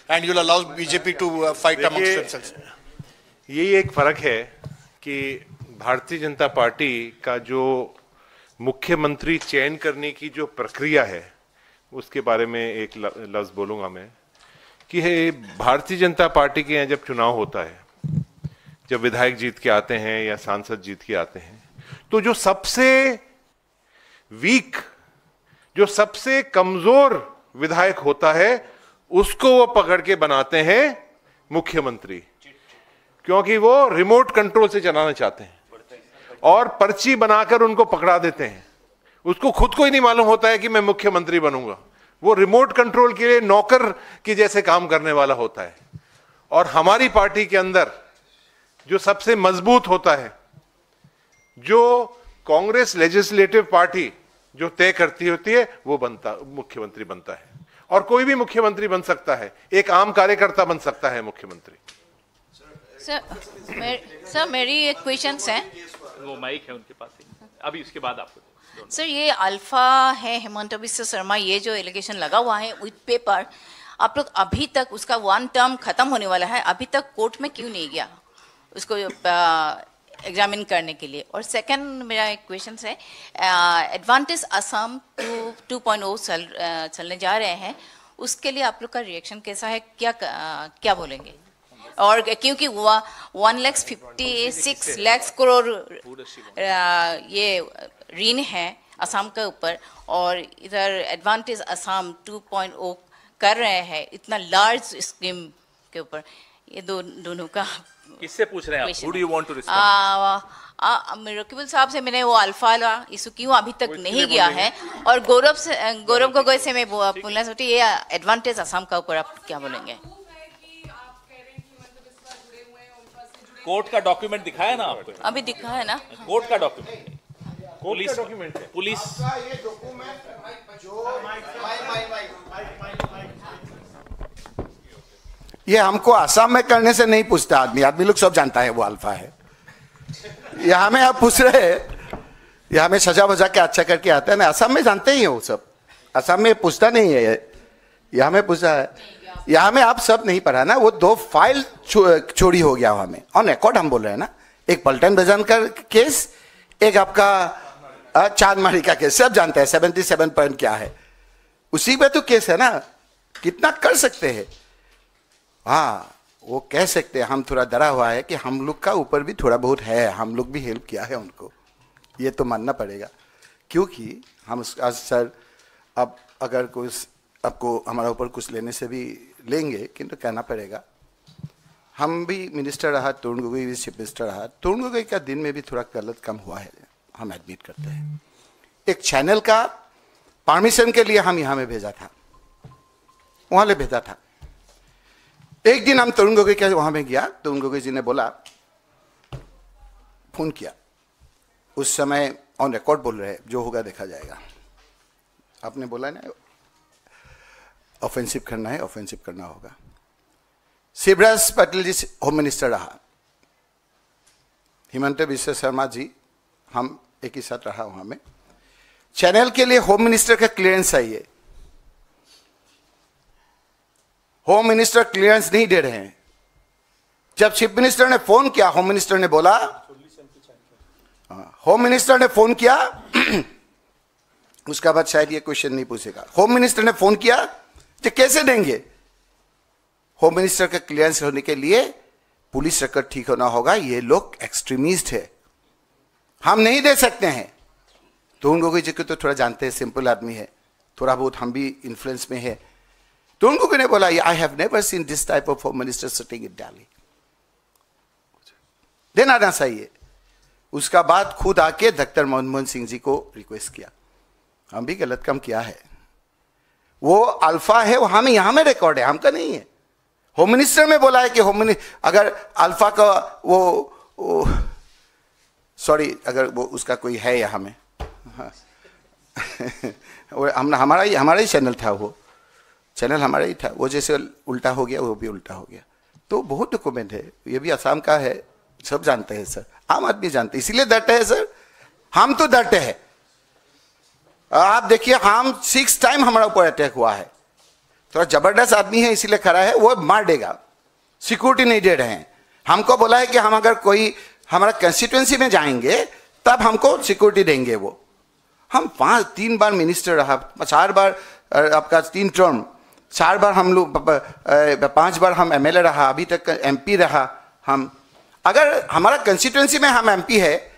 and you'll allow BJP to fight amongst themselves? यही एक फर्क है कि Bharatiya Janata party का जो मुख्यमंत्री चयन करने की जो प्रक्रिया है उसके बारे में एक लफ्ज बोलूंगा मैं कि भारतीय जनता पार्टी के यहाँ जब चुनाव होता है, जब विधायक जीत के आते हैं या सांसद जीत के आते हैं, तो जो सबसे वीक, जो सबसे कमजोर विधायक होता है उसको वो पकड़ के बनाते हैं मुख्यमंत्री, क्योंकि वो रिमोट कंट्रोल से चलाना चाहते हैं और पर्ची बनाकर उनको पकड़ा देते हैं। उसको खुद को ही नहीं मालूम होता है कि मैं मुख्यमंत्री बनूंगा, वो रिमोट कंट्रोल के लिए नौकर के जैसे काम करने वाला होता है। और हमारी पार्टी के अंदर जो सबसे मजबूत होता है, जो कांग्रेस लेजिस्लेटिव पार्टी जो तय करती होती है, वो मुख्यमंत्री बनता है। और कोई भी मुख्यमंत्री बन सकता है, एक आम कार्यकर्ता बन सकता है मुख्यमंत्री। सर मेरी एक क्वेश्चन है, वो माइक है उनके पास, अभी उसके बाद आपको। सर ये अल्फा है हिमंत बिस्वा शर्मा, ये जो एलिगेशन लगा हुआ है विद पेपर, आप लोग अभी तक उसका 1 टर्म खत्म होने वाला है, अभी तक कोर्ट में क्यों नहीं गया उसको एग्जामिन करने के लिए? और सेकंड मेरा एक क्वेश्चन है, एडवांटेज असम 2.0 चलने जा रहे हैं, उसके लिए आप लोग का रिएक्शन कैसा है, क्या बोलेंगे? और क्योंकि 1,56 लाख करोड़ ये ऋण है असम के ऊपर, और इधर एडवांटेज असम 2.0 कर रहे हैं इतना लार्ज स्कीम के ऊपर। ये दोनों का किससे पूछ रहे हैं आप? Who do you want to respond? Rakibul साहब से मैंने वो अल्फा वाला इशू क्यों अभी तक नहीं गया है, और गौरव गोगोई से मैं बोलना चाहती ये एडवांटेज असम का ऊपर आप क्या बोलेंगे? कोर्ट का डॉक्यूमेंट दिखाया ना आपको? अभी दिखा है ना कोर्ट का डॉक्यूमेंट, पुलिस डॉक्यूमेंट है, पुलिस ये हमको असम में करने से नहीं पूछता आदमी लोग सब जानता है वो अल्फा है। यहाँ में आप पूछ रहे हैं, यहाँ में सजा वजा के अच्छा करके आता है ना, असम में जानते ही हैं वो सब, असम में पूछता नहीं है, यहाँ में पूछा है। यहाँ में आप सब नहीं पढ़ा ना, वो 2 फाइल चोरी हो गया वहाँ में, ऑन रिकॉर्ड हम बोल रहे हैं ना, एक पलटन बजान का केस, एक आपका चांदमारी का केस, सब जानते हैं 77 पॉइंट क्या है, उसी पे तो केस है ना, कितना कर सकते हैं। हाँ वो कह सकते हैं, हम थोड़ा डरा हुआ है कि हम लोग का ऊपर भी थोड़ा बहुत है, हम लोग भी हेल्प किया है उनको, ये तो मानना पड़ेगा। क्योंकि हम सर अब अगर कुछ आपको हमारा ऊपर कुछ लेने से भी लेंगे, किंतु कहना पड़ेगा हम भी मिनिस्टर रहा, तरुण गोगोई भी चीफ मिनिस्टर रहा, तरुण गोगोई का दिन में भी थोड़ा गलत काम हुआ है, हम एडमिट करते हैं। एक चैनल का परमिशन के लिए हम यहाँ में भेजा था, वहाँ ले भेजा था। एक दिन हम तरुण गोगोई के वहाँ में गया, तरुण गोगोई जी ने बोला, फोन किया, उस समय ऑन रिकॉर्ड बोल रहे, जो होगा देखा जाएगा। आपने बोला ना ऑफेंसिव करना है, ऑफेंसिव करना होगा। शिवराज पाटिल जी होम मिनिस्टर रहा, हिमंत बिश्व शर्मा जी, हम एक ही साथ रहा वहां में। चैनल के लिए होम मिनिस्टर का क्लियरेंस चाहिए, होम मिनिस्टर क्लियरेंस नहीं दे रहे हैं। जब चीफ मिनिस्टर ने फोन किया, होम मिनिस्टर ने बोला, होम मिनिस्टर ने फोन किया, उसका बाद शायद ये क्वेश्चन नहीं पूछेगा। होम मिनिस्टर ने फोन किया कि कैसे देंगे, होम मिनिस्टर का क्लियरेंस होने के लिए पुलिस रिकॉर्ड ठीक होना होगा, ये लोग एक्सट्रीमिस्ट है, हम नहीं दे सकते हैं। तरुण गोगोई जी को तो थोड़ा जानते हैं, सिंपल आदमी है, थोड़ा बहुत हम भी इन्फ्लुएंस में है। तरुण गोगोई ने बोला, I have never seen this type of home minister sitting in Delhi, देना ना चाहिए। उसका बाद खुद आके डॉक्टर मनमोहन सिंह जी को रिक्वेस्ट किया, हम भी गलत काम किया है, वो अल्फा है, वो हमें यहां में रिकॉर्ड है, हमका नहीं है। होम मिनिस्टर में बोला है कि होम मिनिस्टर अगर अल्फा का वो सॉरी अगर वो उसका कोई है यहाँ में, हाँ। हमारा ही चैनल था, वो चैनल हमारा ही था, वो जैसे उल्टा हो गया वो भी उल्टा हो गया। तो बहुत डॉक्यूमेंट है, ये भी असम का है, सब जानते हैं सर, आम आदमी जानते, इसीलिए डरते हैं सर, हम तो डरते हैं। आप देखिए, हम 6 टाइम हमारा ऊपर अटैक हुआ है, थोड़ा जबरदस्त आदमी है इसीलिए खड़ा है, वो मार देगा, सिक्योरिटी नहीं दे रहे हैं। हमको बोला है कि हम अगर कोई हमारा कंस्टिट्यूएंसी में जाएंगे तब हमको सिक्योरिटी देंगे। वो हम 3 बार मिनिस्टर रहा, 4 बार आपका 3 टर्म, 4 बार हम लोग 5 बार हम एमएलए रहा, अभी तक एमपी रहा। हम अगर हमारा कंस्टिट्यूएंसी में हम एमपी है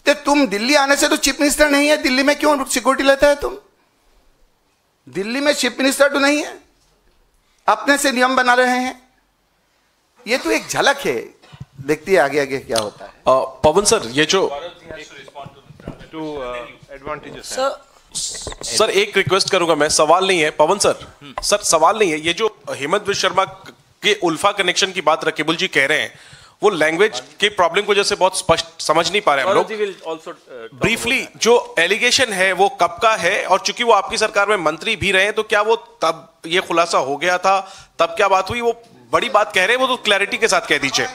तो तुम दिल्ली आने से तो चीफ मिनिस्टर नहीं है, दिल्ली में क्यों सिक्योरिटी लेता है तुम? दिल्ली में चीफ मिनिस्टर तो नहीं है, अपने से नियम बना रहे हैं। ये तो एक झलक है, देखती है आगे आगे क्या होता है। पवन सर, ये जो सर एक रिक्वेस्ट करूंगा मैं, सवाल नहीं है पवन सर, सर सवाल नहीं है, ये जो हेमंत बिश्व शर्मा के उल्फा कनेक्शन की बात रकीबुल जी कह रहे हैं, वो लैंग्वेज के प्रॉब्लम को जैसे बहुत स्पष्ट समझ नहीं पा रहे हम लोग। ब्रीफली जो एलिगेशन है वो कब का है, और चूंकि वो आपकी सरकार में मंत्री भी रहे, तो क्या वो तब ये खुलासा हो गया था, तब क्या बात हुई? वो बड़ी बात कह रहे हैं, वो तो क्लैरिटी के साथ कह दीजिए।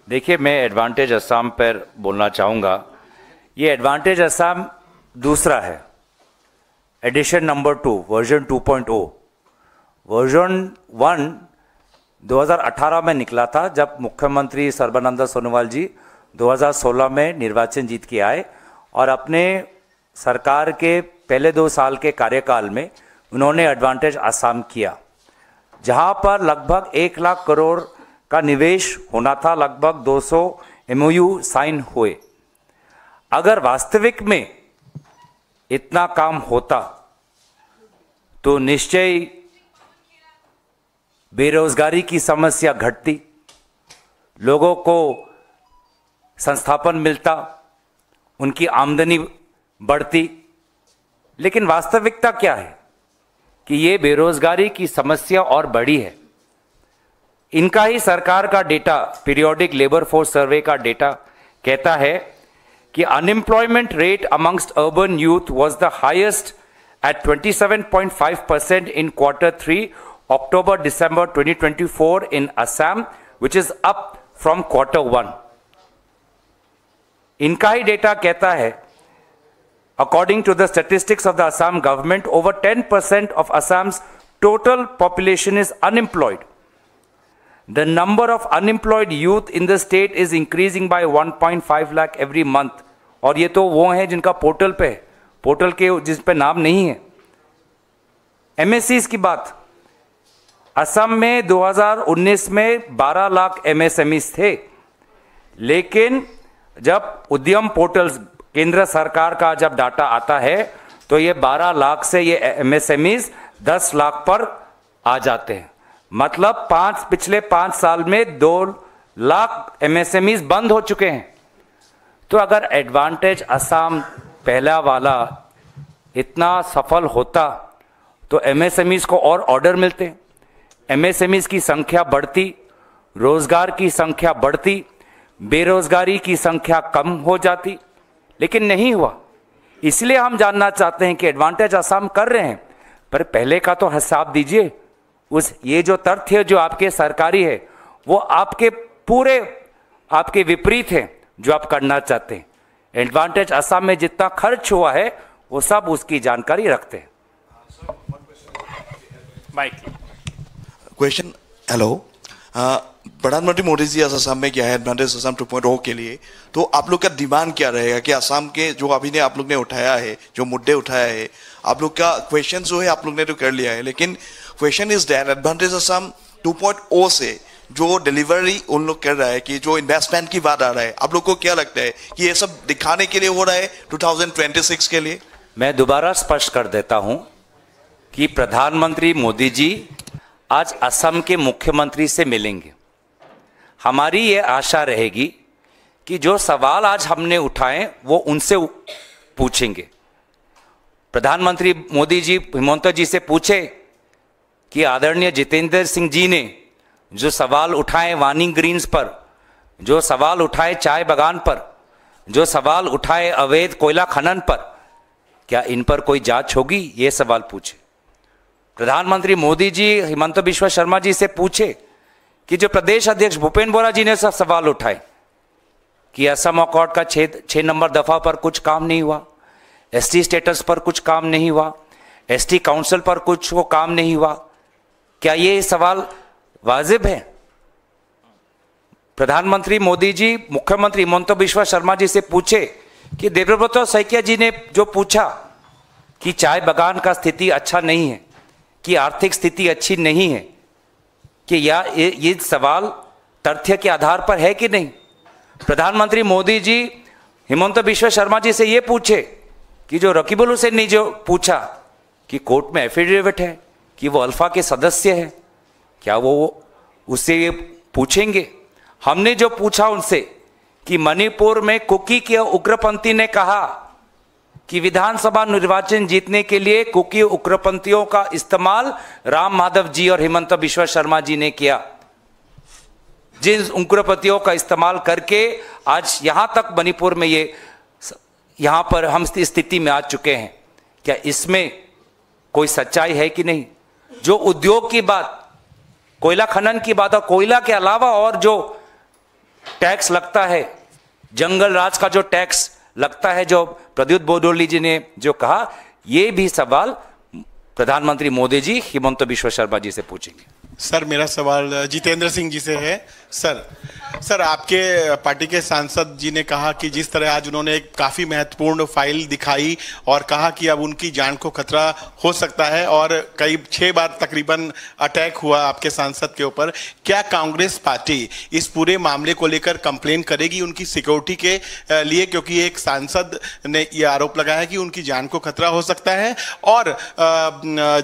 देखिए, मैं एडवांटेज असम पर बोलना चाहूँगा। ये एडवांटेज असम दूसरा है, एडिशन नंबर 2, वर्जन 2.0। वर्जन 1 2018 में निकला था, जब मुख्यमंत्री सर्बानंद सोनोवाल जी 2016 में निर्वाचन जीत के आए और अपने सरकार के पहले 2 साल के कार्यकाल में उन्होंने एडवांटेज असम किया, जहां पर लगभग 1 लाख करोड़ का निवेश होना था, लगभग 200 MOU साइन हुए। अगर वास्तविक में इतना काम होता तो निश्चय बेरोजगारी की समस्या घटती, लोगों को संस्थापन मिलता, उनकी आमदनी बढ़ती। लेकिन वास्तविकता क्या है कि ये बेरोजगारी की समस्या और बढ़ी है। इनका ही सरकार का data, periodic labour force survey का डेटा कहता है कि unemployment rate amongst urban youth was the highest at 27.5% in Q3 October-December 2024 in Assam, which is up from Q1. इनका ही डेटा कहता है, according to the statistics of the Assam government, over 10% of Assam's total population is unemployed. The number of unemployed youth in the state is increasing by 1.5 lakh every month. और ये तो वो हैं जिनका portal पे है, पोर्टल के जिस पे नाम नहीं है। MSCs की बात, असम में 2019 में 12 लाख MSMEs थे, लेकिन जब उद्यम पोर्टल्स केंद्र सरकार का जब डाटा आता है तो ये 12 लाख से ये MSMEs 10 लाख पर आ जाते हैं। मतलब पिछले 5 साल में 2 लाख MSMEs बंद हो चुके हैं। तो अगर एडवांटेज असम पहला वाला इतना सफल होता तो MSMEs को और ऑर्डर मिलते, MSMEs की संख्या बढ़ती, रोजगार की संख्या बढ़ती, बेरोजगारी की संख्या कम हो जाती, लेकिन नहीं हुआ। इसलिए हम जानना चाहते हैं कि एडवांटेज असम कर रहे हैं, पर पहले का तो हिसाब दीजिए। ये जो तथ्य जो आपके सरकारी है वो आपके पूरे आपके विपरीत है जो आप करना चाहते हैं। एडवांटेज असम में जितना खर्च हुआ है वो सब उसकी जानकारी रखते हैं। क्वेश्चन, हेलो, प्रधानमंत्री मोदी जी आज असम में क्या है एडवांटेज असम 2.0 के लिए, तो आप लोग का डिमांड क्या रहेगा कि असम के जो अभी ने आप लोग ने उठाया है, जो मुद्दे उठाया है, आप लोग का क्वेश्चन जो है आप लोग ने तो कर लिया है, लेकिन question is that advantage Assam 2.0 से जो डिलीवरी उन लोग कर रहा है कि जो इन्वेस्टमेंट की बात आ रहा है, आप लोग को क्या लगता है कि ये सब दिखाने के लिए हो रहा है 2026 के लिए? मैं दोबारा स्पष्ट कर देता हूं कि प्रधानमंत्री मोदी जी आज असम के मुख्यमंत्री से मिलेंगे। हमारी ये आशा रहेगी कि जो सवाल आज हमने उठाए वो उनसे पूछेंगे। प्रधानमंत्री मोदी जी हिमंता जी से पूछे कि आदरणीय जितेंद्र सिंह जी ने जो सवाल उठाए वानी ग्रीन्स पर, जो सवाल उठाए चाय बागान पर, जो सवाल उठाए अवैध कोयला खनन पर, क्या इन पर कोई जांच होगी? ये सवाल पूछे। प्रधानमंत्री मोदी जी हिमंता बिश्वा शर्मा जी से पूछे कि जो प्रदेश अध्यक्ष भूपेन बोरा जी ने सब सवाल उठाए कि असम अकॉर्ड का 6 नंबर दफा पर कुछ काम नहीं हुआ, ST स्टेटस पर कुछ काम नहीं हुआ, ST काउंसिल पर कुछ वो काम नहीं हुआ, क्या ये सवाल वाजिब है? प्रधानमंत्री मोदी जी मुख्यमंत्री हिमंता बिश्वा शर्मा जी से पूछे कि देवेब्रत सैकिया जी ने जो पूछा कि चाय बागान का स्थिति अच्छा नहीं है, कि आर्थिक स्थिति अच्छी नहीं है, कि या ये सवाल तथ्य के आधार पर है कि नहीं? प्रधानमंत्री मोदी जी हिमंता बिश्वा शर्मा जी से ये पूछे कि जो रकीबुल हुसैन ने जो पूछा कि कोर्ट में एफिडेविट है कि वो अल्फा के सदस्य है, क्या वो उससे ये पूछेंगे? हमने जो पूछा उनसे कि मणिपुर में कुकी के उग्रपंथी ने कहा कि विधानसभा निर्वाचन जीतने के लिए कुकी उग्रपंथियों का इस्तेमाल राम माधव जी और हिमंता बिश्वा शर्मा जी ने किया, जिन उग्रपंथियों का इस्तेमाल करके आज यहां तक मणिपुर में यहां पर हम स्थिति में आ चुके हैं। क्या इसमें कोई सच्चाई है कि नहीं? जो उद्योग की बात, कोयला खनन की बात, और कोयला के अलावा और जो टैक्स लगता है, जंगल राज का जो टैक्स लगता है, जो प्रद्युत बोडोली जी ने जो कहा, ये भी सवाल प्रधानमंत्री मोदी जी हिमंत बिश्व शर्मा जी से पूछेंगे। सर मेरा सवाल जितेंद्र सिंह जी से है। सर आपके पार्टी के सांसद जी ने कहा कि जिस तरह आज उन्होंने एक काफ़ी महत्वपूर्ण फाइल दिखाई और कहा कि अब उनकी जान को खतरा हो सकता है और कई 6 बार तकरीबन अटैक हुआ आपके सांसद के ऊपर, क्या कांग्रेस पार्टी इस पूरे मामले को लेकर कंप्लेन करेगी उनकी सिक्योरिटी के लिए, क्योंकि एक सांसद ने ये आरोप लगाया कि उनकी जान को खतरा हो सकता है और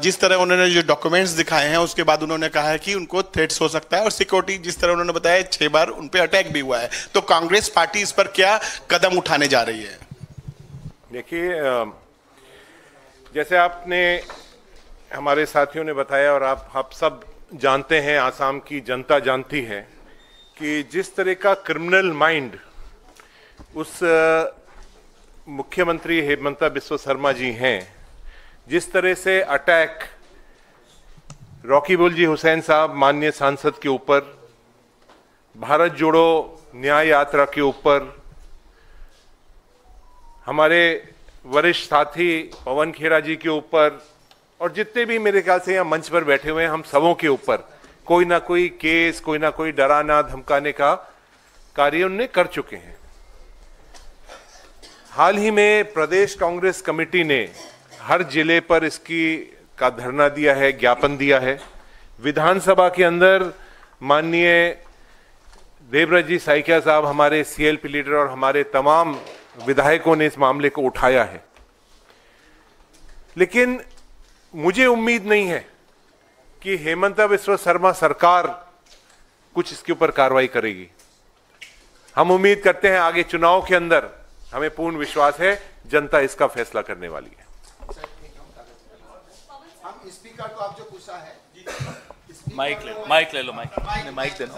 जिस तरह उन्होंने जो डॉक्यूमेंट्स दिखाए हैं उसके बाद उन्होंने कहा है कि उनको थ्रेट्स हो सकता है और सिक्योरिटी जिस तरह उन्होंने बताया 6 बार उन पे अटैक भी हुआ है, तो कांग्रेस पार्टी इस पर क्या कदम उठाने जा रही है? देखिए, जैसे आपने हमारे साथियों ने बताया और आप सब जानते हैं, आसाम की जनता जानती है कि जिस तरह का क्रिमिनल माइंड उस मुख्यमंत्री हेमंता बिस्वा शर्मा जी हैं, जिस तरह से अटैक रॉकीबुल जी हुसैन साहब माननीय सांसद के ऊपर, भारत जोड़ो न्याय यात्रा के ऊपर, हमारे वरिष्ठ साथी पवन खेरा जी के ऊपर और जितने भी मेरे ख्याल से यहाँ मंच पर बैठे हुए हैं हम सबों के ऊपर कोई ना कोई केस, कोई ना कोई डराना धमकाने का कार्य उन्होंने कर चुके हैं। हाल ही में प्रदेश कांग्रेस कमेटी ने हर जिले पर इसकी का धरना दिया है, ज्ञापन दिया है। विधानसभा के अंदर माननीय देवराज जी साइकिया साहब, हमारे सीएलपी लीडर और हमारे तमाम विधायकों ने इस मामले को उठाया है, लेकिन मुझे उम्मीद नहीं है कि हेमंता बिस्वा शर्मा सरकार कुछ इसके ऊपर कार्रवाई करेगी। हम उम्मीद करते हैं आगे चुनाव के अंदर, हमें पूर्ण विश्वास है जनता इसका फैसला करने वाली है। हम स्पीकर को आप जो पूछा है, माइक ले लो, माइक दे दो।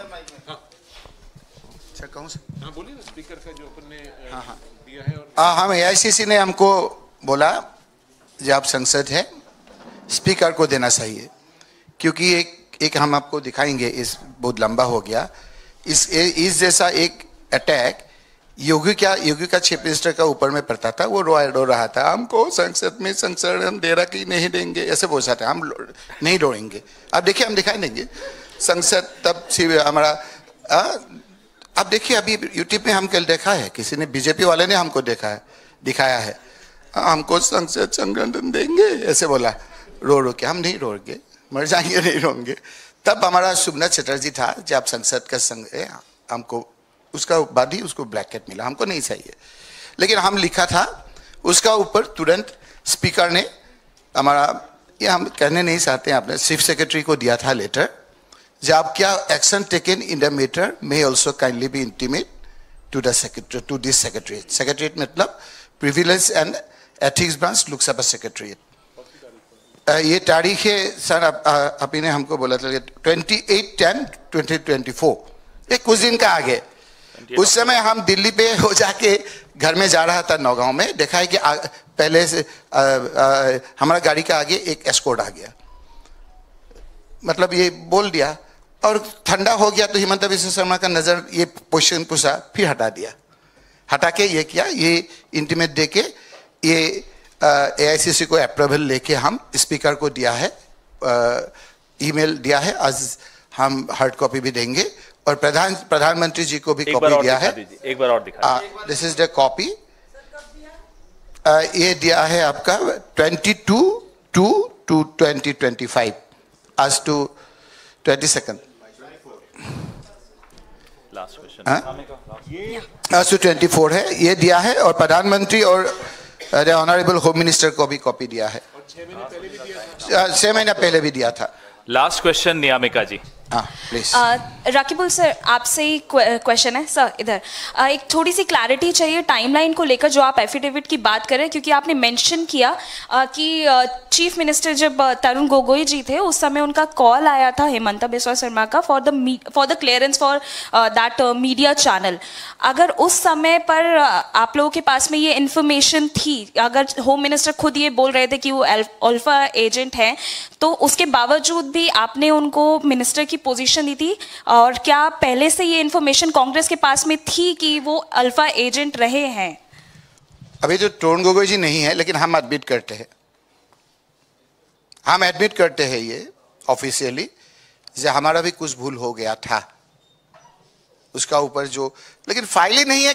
अच्छा कहूँ से? हाँ बोलिए ना, स्पीकर का जो अपन ने हाँ दिया है। और हम AICC ने हमको बोला जब आप संसद है स्पीकर को देना चाहिए, क्योंकि एक हम आपको दिखाएंगे, इस बहुत लंबा हो गया, इस जैसा एक अटैक योगी का चीफ मिनिस्टर का ऊपर में पड़ता था, वो रो रहा था, हमको संसद में संरक्षण दे रहा कि नहीं देंगे, ऐसे बोल सकते हम नहीं रोएंगे। अब देखिए हम दिखाई देंगे संसद तब हमारा अब देखिए अभी यूट्यूब में हम कल देखा है, किसी ने बीजेपी वाले ने हमको दिखाया है, हमको संसद संरक्षण देंगे ऐसे बोला, रो के। हम नहीं रोएंगे, मर जाएंगे, नहीं रोएंगे। तब हमारा शुभनाथ चटर्जी था जब संसद का संघ हमको उसका बाद ही उसको ब्लैकेट मिला, हमको नहीं चाहिए, लेकिन हम लिखा था उसका ऊपर तुरंत स्पीकर ने हमारा, ये हम कहने नहीं चाहते हैं, आपने चीफ सेक्रेटरी को दिया था लेटर, जब क्या action taken in the matter may also kindly be intimate to the secretary, to this secretariat. Secretariat मतलब privilege and ethics branch, Lok Sabha secretariat. ये तारीख है सर, अभी ने हमको बोला था 28/10/2024, ये कुछ दिन का आगे। उस समय हम दिल्ली पे हो जाके घर में जा रहा था नौगांव में, देखा है कि पहले से हमारा गाड़ी का आगे एक एस्कॉर्ट आ गया, मतलब ये बोल दिया और ठंडा हो गया तो हिमंता बिस्वा शर्मा का नजर ये पोजीशन पूछा, फिर हटा दिया, हटा के ये किया, ये इंटीमेट दे के ये AICC को अप्रूवल लेके हम स्पीकर को दिया है, ईमेल दिया है, आज हम हार्ड कॉपी भी देंगे और प्रधानमंत्री जी को भी कॉपी दिया है। एक बार और दिखा। दिस इज द कॉपी, ये दिया है आपका 22/2/2025 आज टू 22nd लास्ट क्वेश्चन आज टू 24 है, ये दिया है और प्रधानमंत्री और ऑनरेबल होम मिनिस्टर को भी कॉपी दिया है, 6 महीना पहले भी दिया था। Last question Niyamika ji. Please. Rakibul sir, आपसे ही क्वेश्चन है सर, इधर एक थोड़ी सी क्लैरिटी चाहिए टाइमलाइन को लेकर जो आप एफिडेविट की बात करें, क्योंकि आपने मेंशन किया कि चीफ मिनिस्टर जब तरुण गोगोई जी थे उस समय उनका कॉल आया था हेमंता बिस्वा शर्मा का for the clearance for that media channel. अगर उस समय पर आप लोगों के पास में ये इन्फॉर्मेशन थी, अगर होम मिनिस्टर खुद ये बोल रहे थे कि वो अल्फा एजेंट हैं, तो उसके बावजूद भी आपने उनको मिनिस्टर की पोजीशन दी थी, और क्या पहले से ये इन्फॉर्मेशन कांग्रेस के पास में थी कि वो अल्फा एजेंट रहे हैं? अभी तो तरुण गोगोई जी नहीं है, लेकिन हम एडमिट करते हैं, हम एडमिट करते हैं ये ऑफिशियली, जैसे हमारा भी कुछ भूल हो गया था उसका ऊपर जो, लेकिन फाइल ही नहीं है।